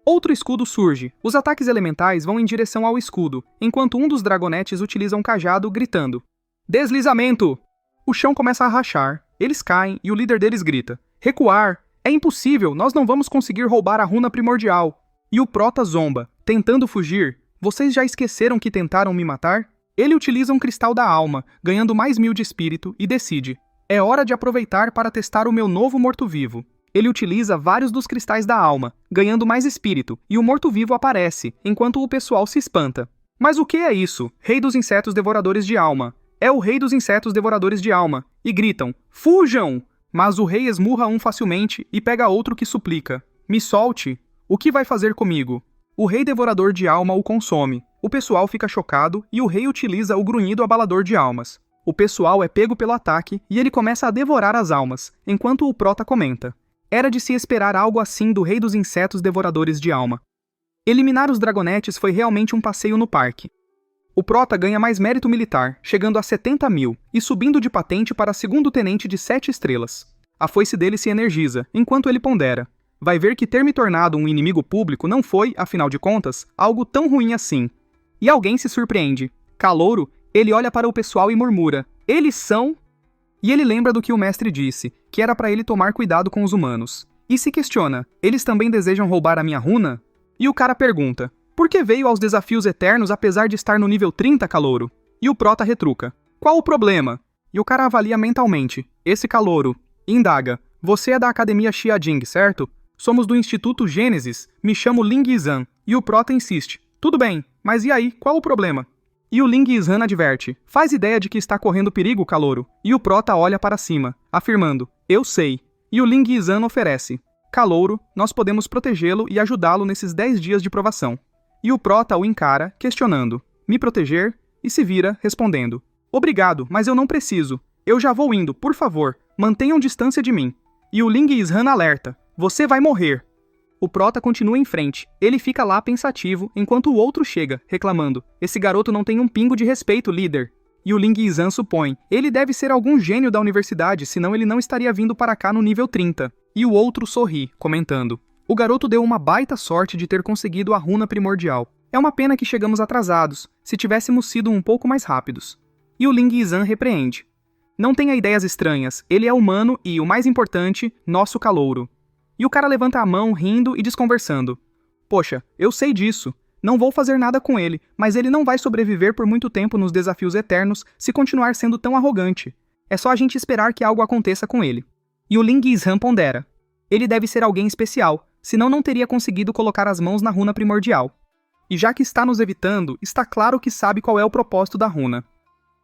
Outro escudo surge. Os ataques elementais vão em direção ao escudo, enquanto um dos dragonetes utiliza um cajado, gritando: deslizamento! O chão começa a rachar, eles caem e o líder deles grita: recuar! É impossível, nós não vamos conseguir roubar a runa primordial. E o prota zomba, tentando fugir. Vocês já esqueceram que tentaram me matar? Ele utiliza um cristal da alma, ganhando mais 1000 de espírito, e decide: é hora de aproveitar para testar o meu novo morto-vivo. Ele utiliza vários dos cristais da alma, ganhando mais espírito, e o morto-vivo aparece, enquanto o pessoal se espanta. Mas o que é isso? Rei dos insetos devoradores de alma. É o rei dos insetos devoradores de alma. E gritam: fujam! Mas o rei esmurra um facilmente e pega outro que suplica: me solte! O que vai fazer comigo? O rei devorador de alma o consome. O pessoal fica chocado e o rei utiliza o grunhido abalador de almas. O pessoal é pego pelo ataque e ele começa a devorar as almas, enquanto o prota comenta: era de se esperar algo assim do rei dos insetos devoradores de alma. Eliminar os dragonetes foi realmente um passeio no parque. O prota ganha mais mérito militar, chegando a 70.000, e subindo de patente para segundo tenente de 7 estrelas. A foice dele se energiza, enquanto ele pondera: vai ver que ter me tornado um inimigo público não foi, afinal de contas, algo tão ruim assim. E alguém se surpreende. Calouro, ele olha para o pessoal e murmura: eles são... E ele lembra do que o mestre disse, que era para ele tomar cuidado com os humanos. E se questiona: eles também desejam roubar a minha runa? E o cara pergunta: por que veio aos desafios eternos apesar de estar no nível 30, Calouro? E o prota retruca: qual o problema? E o cara avalia mentalmente: esse Calouro. E indaga: você é da Academia Xiajing, certo? Somos do Instituto Gênesis, me chamo Ling Yizhan. E o prota insiste: tudo bem, mas e aí, qual o problema? E o Ling Yizhan adverte: faz ideia de que está correndo perigo, Calouro. E o prota olha para cima, afirmando: eu sei. E o Ling Yizhan oferece: Calouro, nós podemos protegê-lo e ajudá-lo nesses 10 dias de provação. E o prota o encara, questionando: me proteger? E se vira, respondendo: obrigado, mas eu não preciso. Eu já vou indo, por favor, mantenham distância de mim. E o Ling Yizhan alerta: você vai morrer. O prota continua em frente. Ele fica lá pensativo, enquanto o outro chega, reclamando: esse garoto não tem um pingo de respeito, líder. E o Ling Yizhan supõe: ele deve ser algum gênio da universidade, senão ele não estaria vindo para cá no nível 30. E o outro sorri, comentando: o garoto deu uma baita sorte de ter conseguido a runa primordial. É uma pena que chegamos atrasados, se tivéssemos sido um pouco mais rápidos. E o Ling Yizhan repreende: não tenha ideias estranhas, ele é humano e, o mais importante, nosso calouro. E o cara levanta a mão, rindo e desconversando: poxa, eu sei disso. Não vou fazer nada com ele, mas ele não vai sobreviver por muito tempo nos desafios eternos se continuar sendo tão arrogante. É só a gente esperar que algo aconteça com ele. E o Ling Yizhan pondera: ele deve ser alguém especial, senão não teria conseguido colocar as mãos na runa primordial. E já que está nos evitando, está claro que sabe qual é o propósito da runa.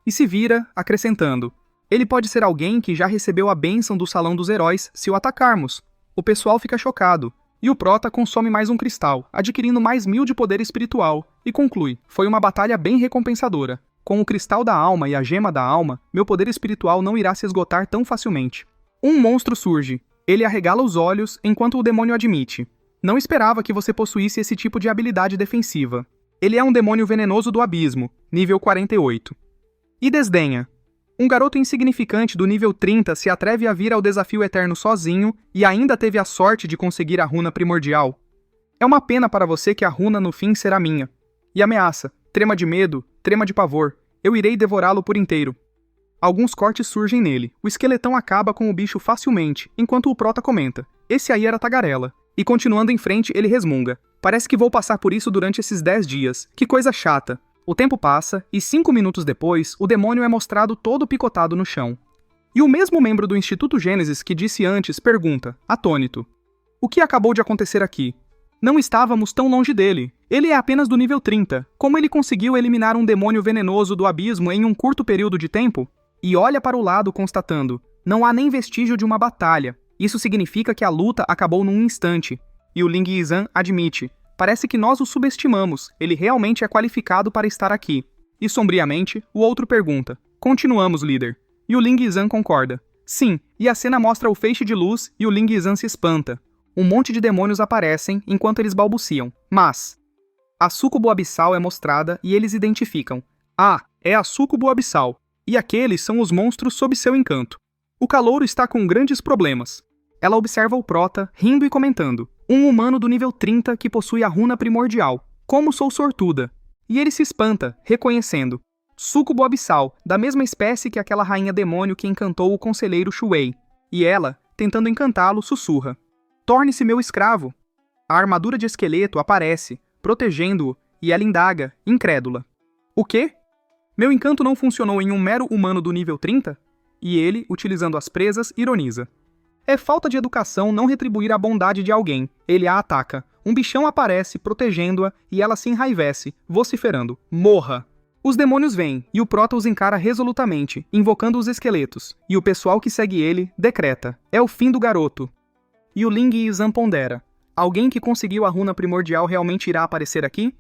E se vira, acrescentando: ele pode ser alguém que já recebeu a bênção do Salão dos Heróis se o atacarmos. O pessoal fica chocado, e o prota consome mais um cristal, adquirindo mais 1000 de poder espiritual, e conclui: foi uma batalha bem recompensadora. Com o cristal da alma e a gema da alma, meu poder espiritual não irá se esgotar tão facilmente. Um monstro surge. Ele arregala os olhos enquanto o demônio admite: não esperava que você possuísse esse tipo de habilidade defensiva. Ele é um demônio venenoso do abismo, nível 48. E desdenha. Um garoto insignificante do nível 30 se atreve a vir ao desafio eterno sozinho e ainda teve a sorte de conseguir a runa primordial. É uma pena para você que a runa no fim será minha. E ameaça, trema de medo, trema de pavor, eu irei devorá-lo por inteiro. Alguns cortes surgem nele. O esqueletão acaba com o bicho facilmente, enquanto o prota comenta: esse aí era tagarela. E continuando em frente, ele resmunga: parece que vou passar por isso durante esses 10 dias. Que coisa chata. O tempo passa, e 5 minutos depois, o demônio é mostrado todo picotado no chão. E o mesmo membro do Instituto Gênesis que disse antes pergunta, atônito: o que acabou de acontecer aqui? Não estávamos tão longe dele. Ele é apenas do nível 30. Como ele conseguiu eliminar um demônio venenoso do abismo em um curto período de tempo? E olha para o lado constatando: não há nem vestígio de uma batalha. Isso significa que a luta acabou num instante. E o Ling Yizan admite: parece que nós o subestimamos, ele realmente é qualificado para estar aqui. E sombriamente, o outro pergunta: continuamos, líder. E o Ling Yizan concorda: sim, e a cena mostra o feixe de luz e o Ling Yizan se espanta. Um monte de demônios aparecem enquanto eles balbuciam, mas a súcubo abissal é mostrada e eles identificam: ah, é a súcubo abissal, e aqueles são os monstros sob seu encanto. O calouro está com grandes problemas. Ela observa o prota, rindo e comentando: um humano do nível 30 que possui a runa primordial. Como sou sortuda. E ele se espanta, reconhecendo: súcubo abissal, da mesma espécie que aquela rainha demônio que encantou o conselheiro Shuei. E ela, tentando encantá-lo, sussurra: torne-se meu escravo. A armadura de esqueleto aparece, protegendo-o, e ela indaga, incrédula: o quê? Meu encanto não funcionou em um mero humano do nível 30? E ele, utilizando as presas, ironiza: é falta de educação não retribuir a bondade de alguém. Ele a ataca. Um bichão aparece, protegendo-a, e ela se enraivece, vociferando: morra! Os demônios vêm, e o prota os encara resolutamente, invocando os esqueletos. E o pessoal que segue ele decreta: é o fim do garoto. E o Ling Yizan pondera: alguém que conseguiu a runa primordial realmente irá aparecer aqui?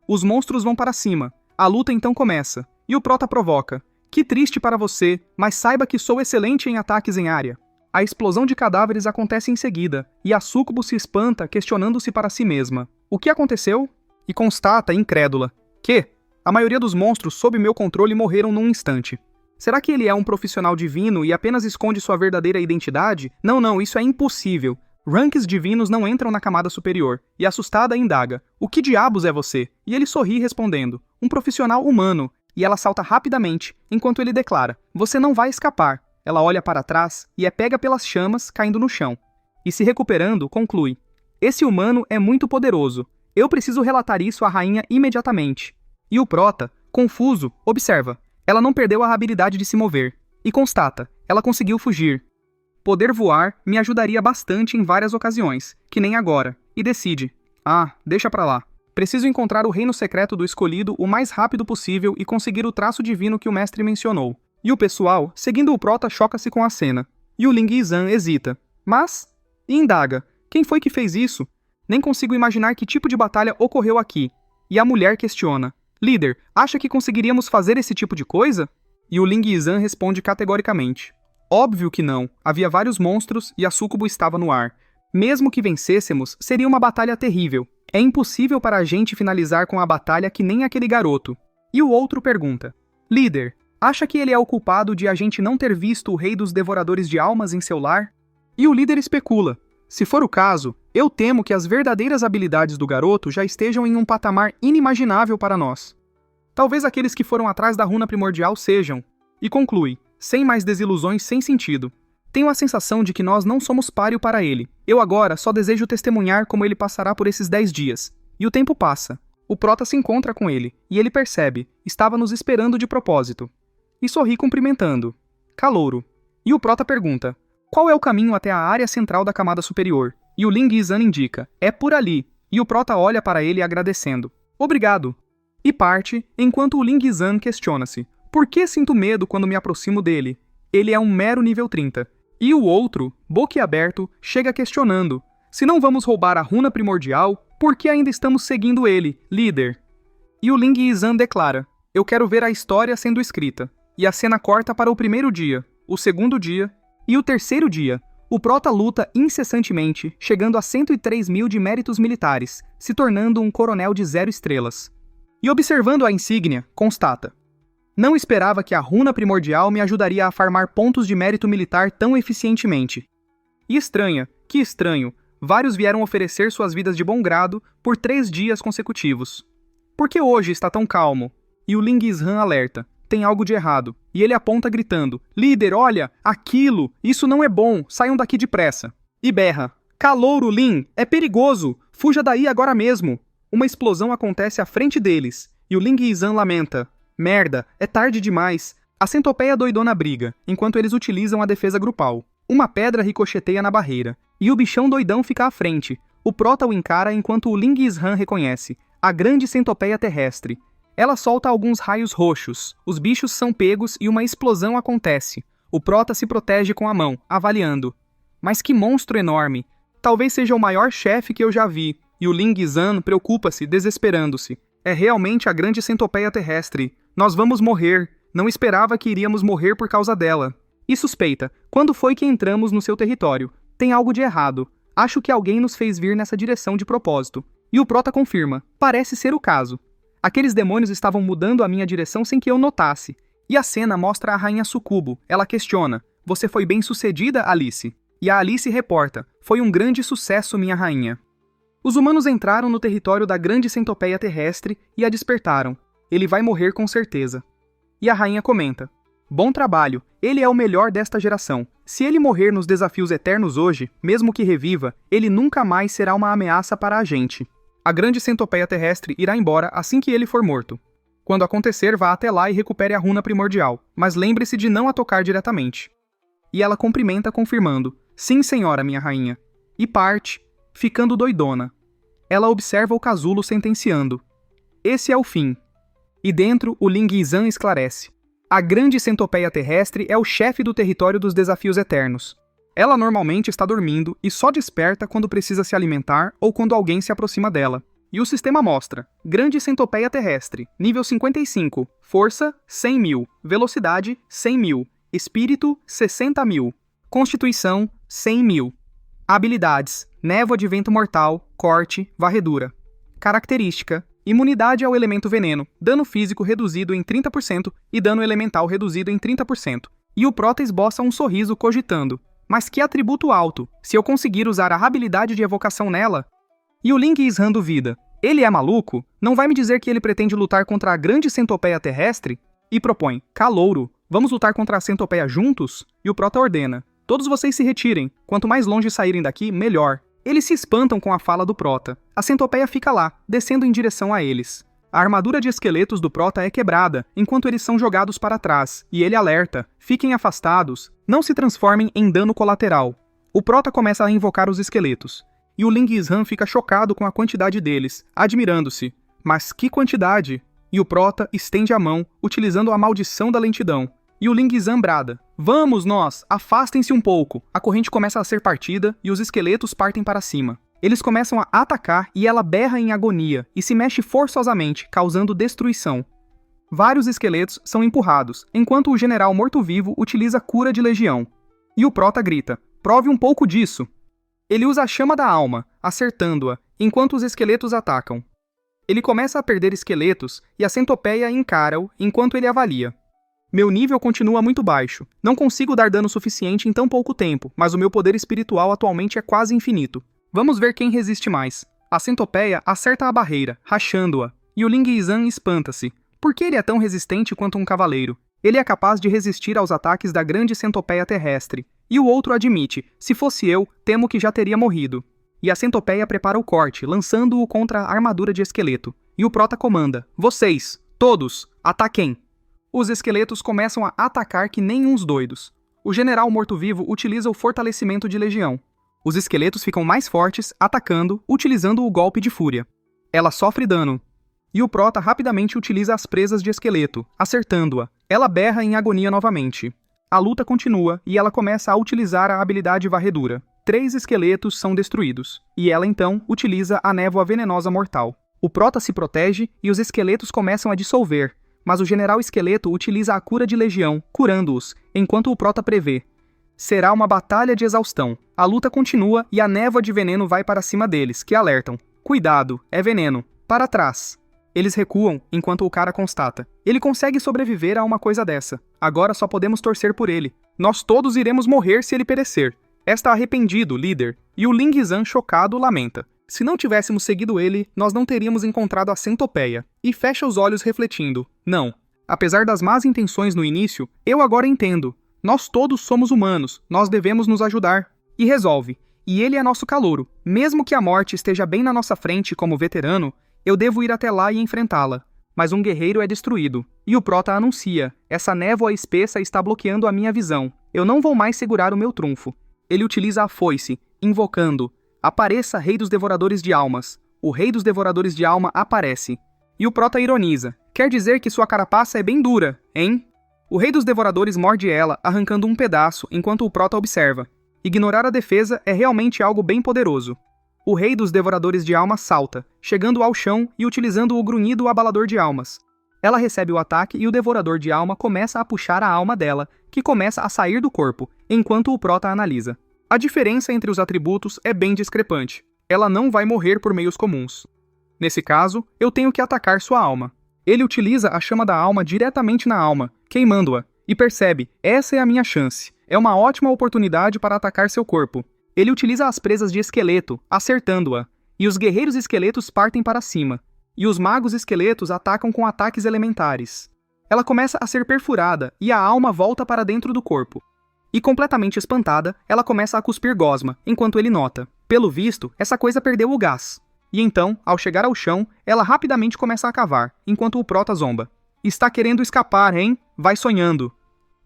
Os monstros vão para cima. A luta então começa. E o prota provoca: que triste para você, mas saiba que sou excelente em ataques em área. A explosão de cadáveres acontece em seguida, e a súcubo se espanta, questionando-se para si mesma: o que aconteceu? E constata, incrédula, que a maioria dos monstros sob meu controle morreram num instante. Será que ele é um profissional divino e apenas esconde sua verdadeira identidade? Não, isso é impossível. Ranks divinos não entram na camada superior. E assustada indaga: o que diabos é você? E ele sorri respondendo: um profissional humano. E ela salta rapidamente, enquanto ele declara: você não vai escapar. Ela olha para trás e é pega pelas chamas, caindo no chão. E se recuperando, conclui: esse humano é muito poderoso. Eu preciso relatar isso à rainha imediatamente. E o prota, confuso, observa: ela não perdeu a habilidade de se mover. E constata: ela conseguiu fugir. Poder voar me ajudaria bastante em várias ocasiões, que nem agora. E decide: ah, deixa pra lá. Preciso encontrar o reino secreto do escolhido o mais rápido possível e conseguir o traço divino que o mestre mencionou. E o pessoal, seguindo o prota, choca-se com a cena. E o Ling Yizan hesita. Mas... e indaga: quem foi que fez isso? Nem consigo imaginar que tipo de batalha ocorreu aqui. E a mulher questiona: líder, acha que conseguiríamos fazer esse tipo de coisa? E o Ling Yizan responde categoricamente: óbvio que não. Havia vários monstros e a súcubo estava no ar. Mesmo que vencêssemos, seria uma batalha terrível. É impossível para a gente finalizar com a batalha que nem aquele garoto. E o outro pergunta: líder, acha que ele é o culpado de a gente não ter visto o rei dos devoradores de almas em seu lar? E o líder especula: se for o caso, eu temo que as verdadeiras habilidades do garoto já estejam em um patamar inimaginável para nós. Talvez aqueles que foram atrás da runa primordial sejam. E conclui, sem mais desilusões sem sentido: tenho a sensação de que nós não somos páreo para ele. Eu agora só desejo testemunhar como ele passará por esses 10 dias. E o tempo passa. O prota se encontra com ele, e ele percebe: estava nos esperando de propósito. E sorri cumprimentando: calouro. E o prota pergunta: qual é o caminho até a área central da camada superior? E o Ling Yizan indica: é por ali. E o prota olha para ele agradecendo: obrigado. E parte, enquanto o Ling Yizan questiona-se: por que sinto medo quando me aproximo dele? Ele é um mero nível 30. E o outro, boquiaberto, chega questionando: se não vamos roubar a runa primordial, por que ainda estamos seguindo ele, líder? E o Ling Yizan declara: eu quero ver a história sendo escrita. E a cena corta para o primeiro dia, o segundo dia e o terceiro dia. O prota luta incessantemente, chegando a 103.000 de méritos militares, se tornando um coronel de 0 estrelas. E observando a insígnia, constata: não esperava que a runa primordial me ajudaria a farmar pontos de mérito militar tão eficientemente. E estranha, que estranho, vários vieram oferecer suas vidas de bom grado por 3 dias consecutivos. Por que hoje está tão calmo? E o Lingizhan alerta: tem algo de errado. E ele aponta gritando: líder, olha, aquilo, isso não é bom, saiam daqui depressa. E berra: calouro, Lin, é perigoso, fuja daí agora mesmo. Uma explosão acontece à frente deles, e o Lingizhan lamenta: merda, é tarde demais. A centopeia doidona briga, enquanto eles utilizam a defesa grupal. Uma pedra ricocheteia na barreira, e o bichão doidão fica à frente. O prota o encara enquanto o Lingizhan reconhece: a grande centopeia terrestre. Ela solta alguns raios roxos, os bichos são pegos e uma explosão acontece. O prota se protege com a mão, avaliando: mas que monstro enorme! Talvez seja o maior chefe que eu já vi. E o Lingizhan preocupa-se, desesperando-se: é realmente a grande centopeia terrestre. Nós vamos morrer. Não esperava que iríamos morrer por causa dela. E suspeita: quando foi que entramos no seu território? Tem algo de errado. Acho que alguém nos fez vir nessa direção de propósito. E o prota confirma: parece ser o caso. Aqueles demônios estavam mudando a minha direção sem que eu notasse. E a cena mostra a rainha Sucubo. Ela questiona: você foi bem sucedida, Alice? E a Alice reporta: foi um grande sucesso, minha rainha. Os humanos entraram no território da grande centopeia terrestre e a despertaram. Ele vai morrer com certeza. E a rainha comenta: bom trabalho, ele é o melhor desta geração. Se ele morrer nos desafios eternos hoje, mesmo que reviva, ele nunca mais será uma ameaça para a gente. A grande centopeia terrestre irá embora assim que ele for morto. Quando acontecer, vá até lá e recupere a runa primordial, mas lembre-se de não a tocar diretamente. E ela cumprimenta confirmando: sim, senhora, minha rainha. E parte, ficando doidona. Ela observa o casulo sentenciando: esse é o fim. E dentro, o Lingizhan esclarece: a grande centopeia terrestre é o chefe do território dos desafios eternos. Ela normalmente está dormindo e só desperta quando precisa se alimentar ou quando alguém se aproxima dela. E o sistema mostra: grande centopeia terrestre, nível 55, força 100.000, velocidade 100.000, espírito 60.000, constituição 100.000. Habilidades: névoa de vento mortal, corte, varredura. Característica: imunidade ao elemento veneno, dano físico reduzido em 30% e dano elemental reduzido em 30%. E o prota esboça um sorriso cogitando: mas que atributo alto, se eu conseguir usar a habilidade de evocação nela? E o Lingizhan duvida: ele é maluco? Não vai me dizer que ele pretende lutar contra a grande centopeia terrestre? E propõe: calouro, vamos lutar contra a centopeia juntos? E o prota ordena: todos vocês se retirem, quanto mais longe saírem daqui, melhor. Eles se espantam com a fala do prota. A centopeia fica lá, descendo em direção a eles. A armadura de esqueletos do prota é quebrada, enquanto eles são jogados para trás, e ele alerta: fiquem afastados, não se transformem em dano colateral. O prota começa a invocar os esqueletos, e o Lingizhan fica chocado com a quantidade deles, admirando-se: mas que quantidade! E o prota estende a mão, utilizando a maldição da lentidão. E o Lingizhan brada: vamos nós, afastem-se um pouco. A corrente começa a ser partida e os esqueletos partem para cima. Eles começam a atacar e ela berra em agonia e se mexe forçosamente, causando destruição. Vários esqueletos são empurrados, enquanto o general morto-vivo utiliza cura de legião. E o prota grita: prove um pouco disso. Ele usa a chama da alma, acertando-a, enquanto os esqueletos atacam. Ele começa a perder esqueletos e a centopeia encara-o enquanto ele avalia. Meu nível continua muito baixo. Não consigo dar dano suficiente em tão pouco tempo, mas o meu poder espiritual atualmente é quase infinito. Vamos ver quem resiste mais. A centopeia acerta a barreira, rachando-a, e o Lingizhan espanta-se. Por que ele é tão resistente quanto um cavaleiro? Ele é capaz de resistir aos ataques da grande centopeia terrestre. E o outro admite: se fosse eu, temo que já teria morrido. E a centopeia prepara o corte, lançando-o contra a armadura de esqueleto. E o prota comanda: vocês, todos, ataquem! Os esqueletos começam a atacar que nem uns doidos. O general morto-vivo utiliza o fortalecimento de legião. Os esqueletos ficam mais fortes, atacando, utilizando o golpe de fúria. Ela sofre dano. E o prota rapidamente utiliza as presas de esqueleto, acertando-a. Ela berra em agonia novamente. A luta continua e ela começa a utilizar a habilidade varredura. 3 esqueletos são destruídos. E ela então utiliza a névoa venenosa mortal. O prota se protege e os esqueletos começam a dissolver. Mas o general esqueleto utiliza a cura de legião, curando-os, enquanto o prota prevê: será uma batalha de exaustão. A luta continua e a névoa de veneno vai para cima deles, que alertam: cuidado, é veneno. Para trás. Eles recuam, enquanto o cara constata. Ele consegue sobreviver a uma coisa dessa. Agora só podemos torcer por ele. Nós todos iremos morrer se ele perecer. Está arrependido, líder. E o Ling Zan, chocado, lamenta. Se não tivéssemos seguido ele, nós não teríamos encontrado a centopeia. E fecha os olhos refletindo. Não. Apesar das más intenções no início, eu agora entendo. Nós todos somos humanos, nós devemos nos ajudar. E resolve. E ele é nosso calouro. Mesmo que a morte esteja bem na nossa frente como veterano, eu devo ir até lá e enfrentá-la. Mas um guerreiro é destruído. E o Prota anuncia. Essa névoa espessa está bloqueando a minha visão. Eu não vou mais segurar o meu trunfo. Ele utiliza a foice, invocando. Apareça, Rei dos Devoradores de Almas. O Rei dos Devoradores de Alma aparece. E o Prota ironiza. Quer dizer que sua carapaça é bem dura, hein? O Rei dos Devoradores morde ela, arrancando um pedaço, enquanto o Prota observa. Ignorar a defesa é realmente algo bem poderoso. O Rei dos Devoradores de Almas salta, chegando ao chão e utilizando o grunhido abalador de almas. Ela recebe o ataque e o Devorador de Alma começa a puxar a alma dela, que começa a sair do corpo, enquanto o Prota analisa. A diferença entre os atributos é bem discrepante. Ela não vai morrer por meios comuns. Nesse caso, eu tenho que atacar sua alma. Ele utiliza a chama da alma diretamente na alma, queimando-a, e percebe, essa é a minha chance. É uma ótima oportunidade para atacar seu corpo. Ele utiliza as presas de esqueleto, acertando-a, e os guerreiros esqueletos partem para cima, e os magos esqueletos atacam com ataques elementares. Ela começa a ser perfurada, e a alma volta para dentro do corpo. E completamente espantada, ela começa a cuspir gosma, enquanto ele nota. Pelo visto, essa coisa perdeu o gás. E então, ao chegar ao chão, ela rapidamente começa a cavar, enquanto o Prota zomba. Está querendo escapar, hein? Vai sonhando.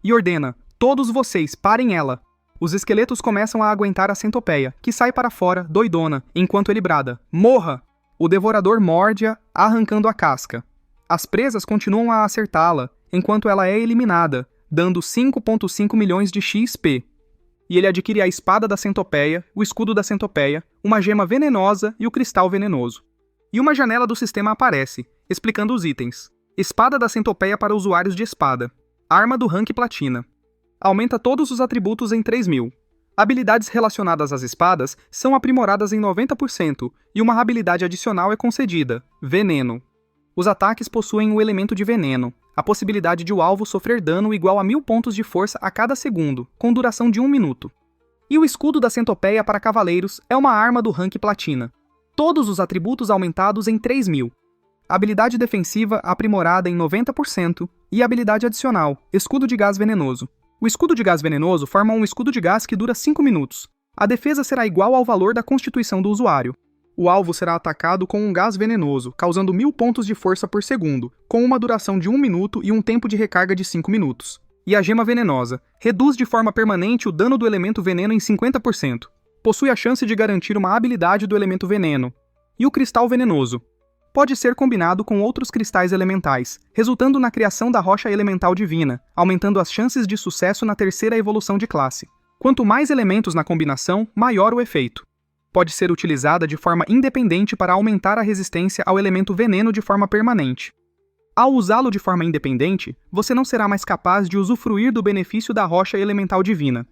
E ordena, todos vocês, parem ela. Os esqueletos começam a aguentar a centopeia, que sai para fora, doidona, enquanto ele brada, morra! O devorador morde-a, arrancando a casca. As presas continuam a acertá-la, enquanto ela é eliminada, dando 5,5 milhões de XP. E ele adquire a espada da centopeia, o escudo da centopeia, uma gema venenosa e o cristal venenoso. E uma janela do sistema aparece, explicando os itens. Espada da centopeia para usuários de espada. Arma do rank platina. Aumenta todos os atributos em 3.000. Habilidades relacionadas às espadas são aprimoradas em 90%, e uma habilidade adicional é concedida, Veneno. Os ataques possuem o elemento de veneno, a possibilidade de o alvo sofrer dano igual a 1000 pontos de força a cada segundo, com duração de 1 minuto. E o escudo da centopeia para cavaleiros é uma arma do rank platina. Todos os atributos aumentados em 3.000. Habilidade defensiva aprimorada em 90% e habilidade adicional, escudo de gás venenoso. O escudo de gás venenoso forma um escudo de gás que dura 5 minutos. A defesa será igual ao valor da constituição do usuário. O alvo será atacado com um gás venenoso, causando 1000 pontos de força por segundo, com uma duração de 1 minuto e um tempo de recarga de 5 minutos. E a gema venenosa reduz de forma permanente o dano do elemento veneno em 50%. Possui a chance de garantir uma habilidade do elemento veneno. E o cristal venenoso pode ser combinado com outros cristais elementais, resultando na criação da rocha elemental divina, aumentando as chances de sucesso na terceira evolução de classe. Quanto mais elementos na combinação, maior o efeito. Pode ser utilizada de forma independente para aumentar a resistência ao elemento veneno de forma permanente. Ao usá-lo de forma independente, você não será mais capaz de usufruir do benefício da rocha elemental divina.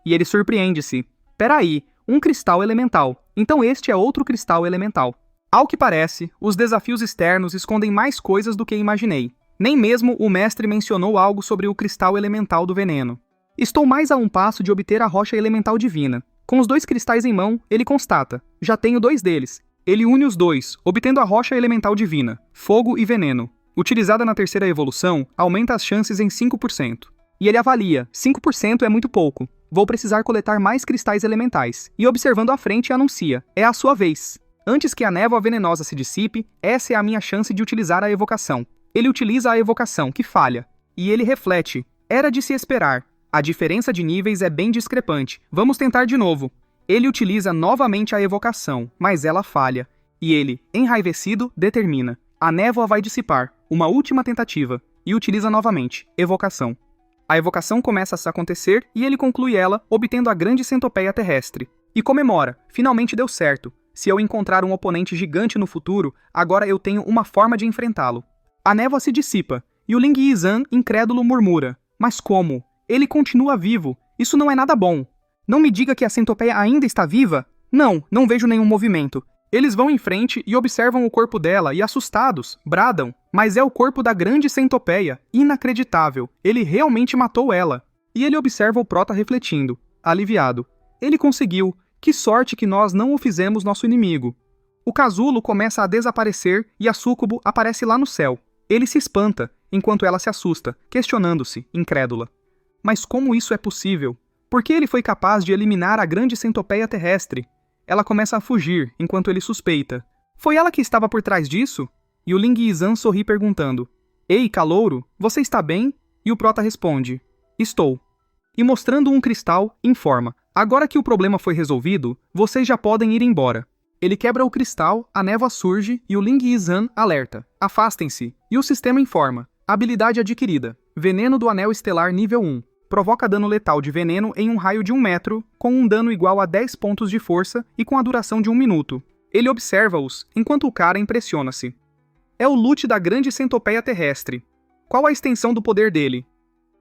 E ele surpreende-se. Peraí, um cristal elemental. Então este é outro cristal elemental. Ao que parece, os desafios externos escondem mais coisas do que imaginei. Nem mesmo o mestre mencionou algo sobre o cristal elemental do veneno. Estou mais a um passo de obter a rocha elemental divina. Com os 2 cristais em mão, ele constata. Já tenho 2 deles. Ele une os 2, obtendo a rocha elemental divina, fogo e veneno. Utilizada na terceira evolução, aumenta as chances em 5%. E ele avalia, 5% é muito pouco. Vou precisar coletar mais cristais elementais. E observando à frente, anuncia, é a sua vez. Antes que a névoa venenosa se dissipe, essa é a minha chance de utilizar a evocação. Ele utiliza a evocação, que falha. E ele reflete, era de se esperar. A diferença de níveis é bem discrepante. Vamos tentar de novo. Ele utiliza novamente a evocação, mas ela falha. E ele, enraivecido, determina. A névoa vai dissipar. Uma última tentativa. E utiliza novamente. Evocação. A evocação começa a se acontecer e ele conclui ela, obtendo a grande centopeia terrestre. E comemora. Finalmente deu certo. Se eu encontrar um oponente gigante no futuro, agora eu tenho uma forma de enfrentá-lo. A névoa se dissipa. E o Ling Yizan, incrédulo, murmura. Mas como? Ele continua vivo. Isso não é nada bom. Não me diga que a centopeia ainda está viva? Não vejo nenhum movimento. Eles vão em frente e observam o corpo dela e, assustados, bradam. Mas é o corpo da grande centopeia. Inacreditável. Ele realmente matou ela. E ele observa o prota refletindo, aliviado. Ele conseguiu. Que sorte que nós não o fizemos nosso inimigo. O casulo começa a desaparecer e a súcubo aparece lá no céu. Ele se espanta, enquanto ela se assusta, questionando-se, incrédula. Mas como isso é possível? Por que ele foi capaz de eliminar a grande centopeia terrestre? Ela começa a fugir, enquanto ele suspeita. Foi ela que estava por trás disso? E o Ling Yizan sorri perguntando. Ei, calouro, você está bem? E o prota responde. Estou. E mostrando um cristal, informa. Agora que o problema foi resolvido, vocês já podem ir embora. Ele quebra o cristal, a névoa surge e o Ling Yizan alerta. Afastem-se. E o sistema informa. Habilidade adquirida. Veneno do anel estelar nível 1. Provoca dano letal de veneno em um raio de 1 metro, com um dano igual a 10 pontos de força e com a duração de 1 minuto. Ele observa-os, enquanto o cara impressiona-se. É o loot da grande centopeia terrestre. Qual a extensão do poder dele?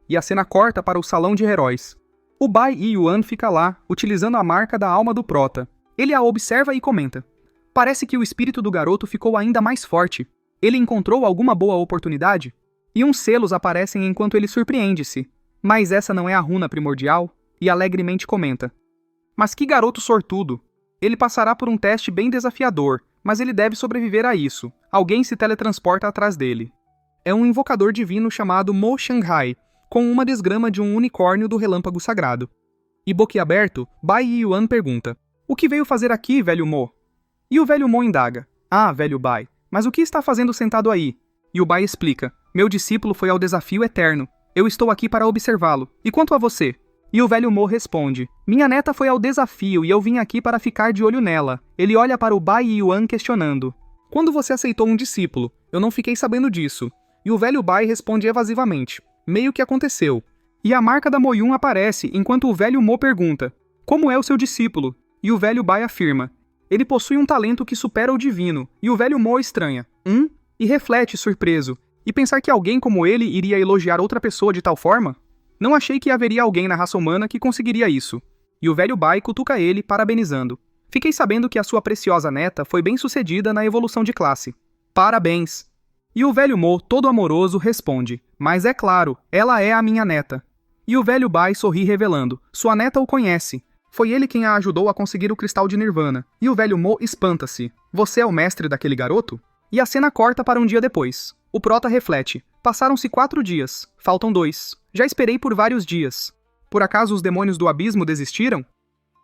E a cena corta para o salão de heróis. O Bai Yuan fica lá, utilizando a marca da alma do prota. Ele a observa e comenta. Parece que o espírito do garoto ficou ainda mais forte. Ele encontrou alguma boa oportunidade? E uns selos aparecem enquanto ele surpreende-se. Mas essa não é a runa primordial? E alegremente comenta. Mas que garoto sortudo! Ele passará por um teste bem desafiador, mas ele deve sobreviver a isso. Alguém se teletransporta atrás dele. É um invocador divino chamado Mo Shanghai, com uma desgrama de um unicórnio do relâmpago sagrado. E boquiaberto, Bai Yuan pergunta. O que veio fazer aqui, velho Mo? E o velho Mo indaga. Ah, velho Bai, mas o que está fazendo sentado aí? E o Bai explica. Meu discípulo foi ao desafio eterno. Eu estou aqui para observá-lo. E quanto a você? E o velho Mo responde. Minha neta foi ao desafio e eu vim aqui para ficar de olho nela. Ele olha para o Bai Yuan questionando. Quando você aceitou um discípulo? Eu não fiquei sabendo disso. E o velho Bai responde evasivamente. Meio que aconteceu. E a marca da Moyun aparece enquanto o velho Mo pergunta. Como é o seu discípulo? E o velho Bai afirma. Ele possui um talento que supera o divino. E o velho Mo estranha. E reflete, surpreso. E pensar que alguém como ele iria elogiar outra pessoa de tal forma? Não achei que haveria alguém na raça humana que conseguiria isso. E o velho Bai cutuca ele, parabenizando. Fiquei sabendo que a sua preciosa neta foi bem sucedida na evolução de classe. Parabéns! E o velho Mo, todo amoroso, responde. Mas é claro, ela é a minha neta. E o velho Bai sorri revelando. Sua neta o conhece. Foi ele quem a ajudou a conseguir o cristal de Nirvana. E o velho Mo espanta-se. Você é o mestre daquele garoto? E a cena corta para um dia depois. O prota reflete. Passaram-se 4 dias. Faltam 2. Já esperei por vários dias. Por acaso os demônios do abismo desistiram?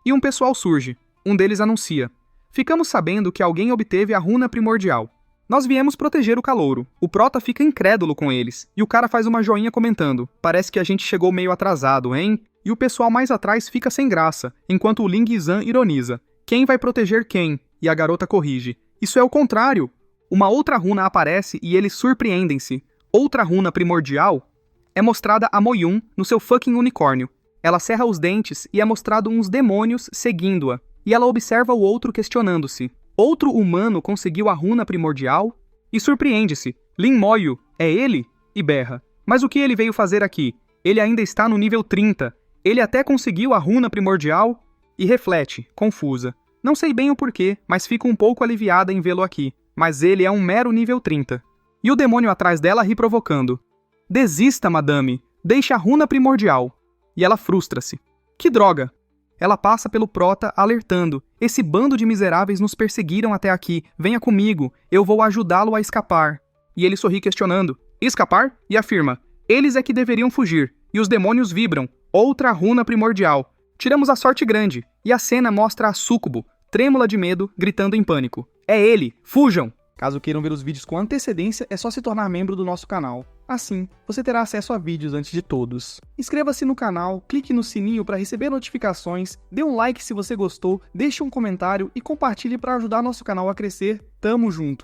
E um pessoal surge. Um deles anuncia. Ficamos sabendo que alguém obteve a runa primordial. Nós viemos proteger o calouro. O prota fica incrédulo com eles. E o cara faz uma joinha comentando. Parece que a gente chegou meio atrasado, hein? E o pessoal mais atrás fica sem graça, enquanto o Ling Yizan ironiza. Quem vai proteger quem? E a garota corrige. Isso é o contrário. Uma outra runa aparece e eles surpreendem-se. Outra runa primordial é mostrada a Moyun no seu fucking unicórnio. Ela cerra os dentes e é mostrado uns demônios seguindo-a. E ela observa o outro questionando-se. Outro humano conseguiu a runa primordial? E surpreende-se. Lin Moyu, é ele? E berra. Mas o que ele veio fazer aqui? Ele ainda está no nível 30. Ele até conseguiu a runa primordial? E reflete, confusa. Não sei bem o porquê, mas fico um pouco aliviada em vê-lo aqui. Mas ele é um mero nível 30. E o demônio atrás dela ri provocando. Desista, madame. Deixe a runa primordial. E ela frustra-se. Que droga! Ela passa pelo prota alertando. Esse bando de miseráveis nos perseguiram até aqui. Venha comigo. Eu vou ajudá-lo a escapar. E ele sorri questionando. Escapar? E afirma. Eles é que deveriam fugir. E os demônios vibram. Outra runa primordial. Tiramos a sorte grande. E a cena mostra a súcubo, trêmula de medo, gritando em pânico. É ele! Fujam! Caso queiram ver os vídeos com antecedência, é só se tornar membro do nosso canal. Assim, você terá acesso a vídeos antes de todos. Inscreva-se no canal, clique no sininho para receber notificações, dê um like se você gostou, deixe um comentário e compartilhe para ajudar nosso canal a crescer. Tamo junto!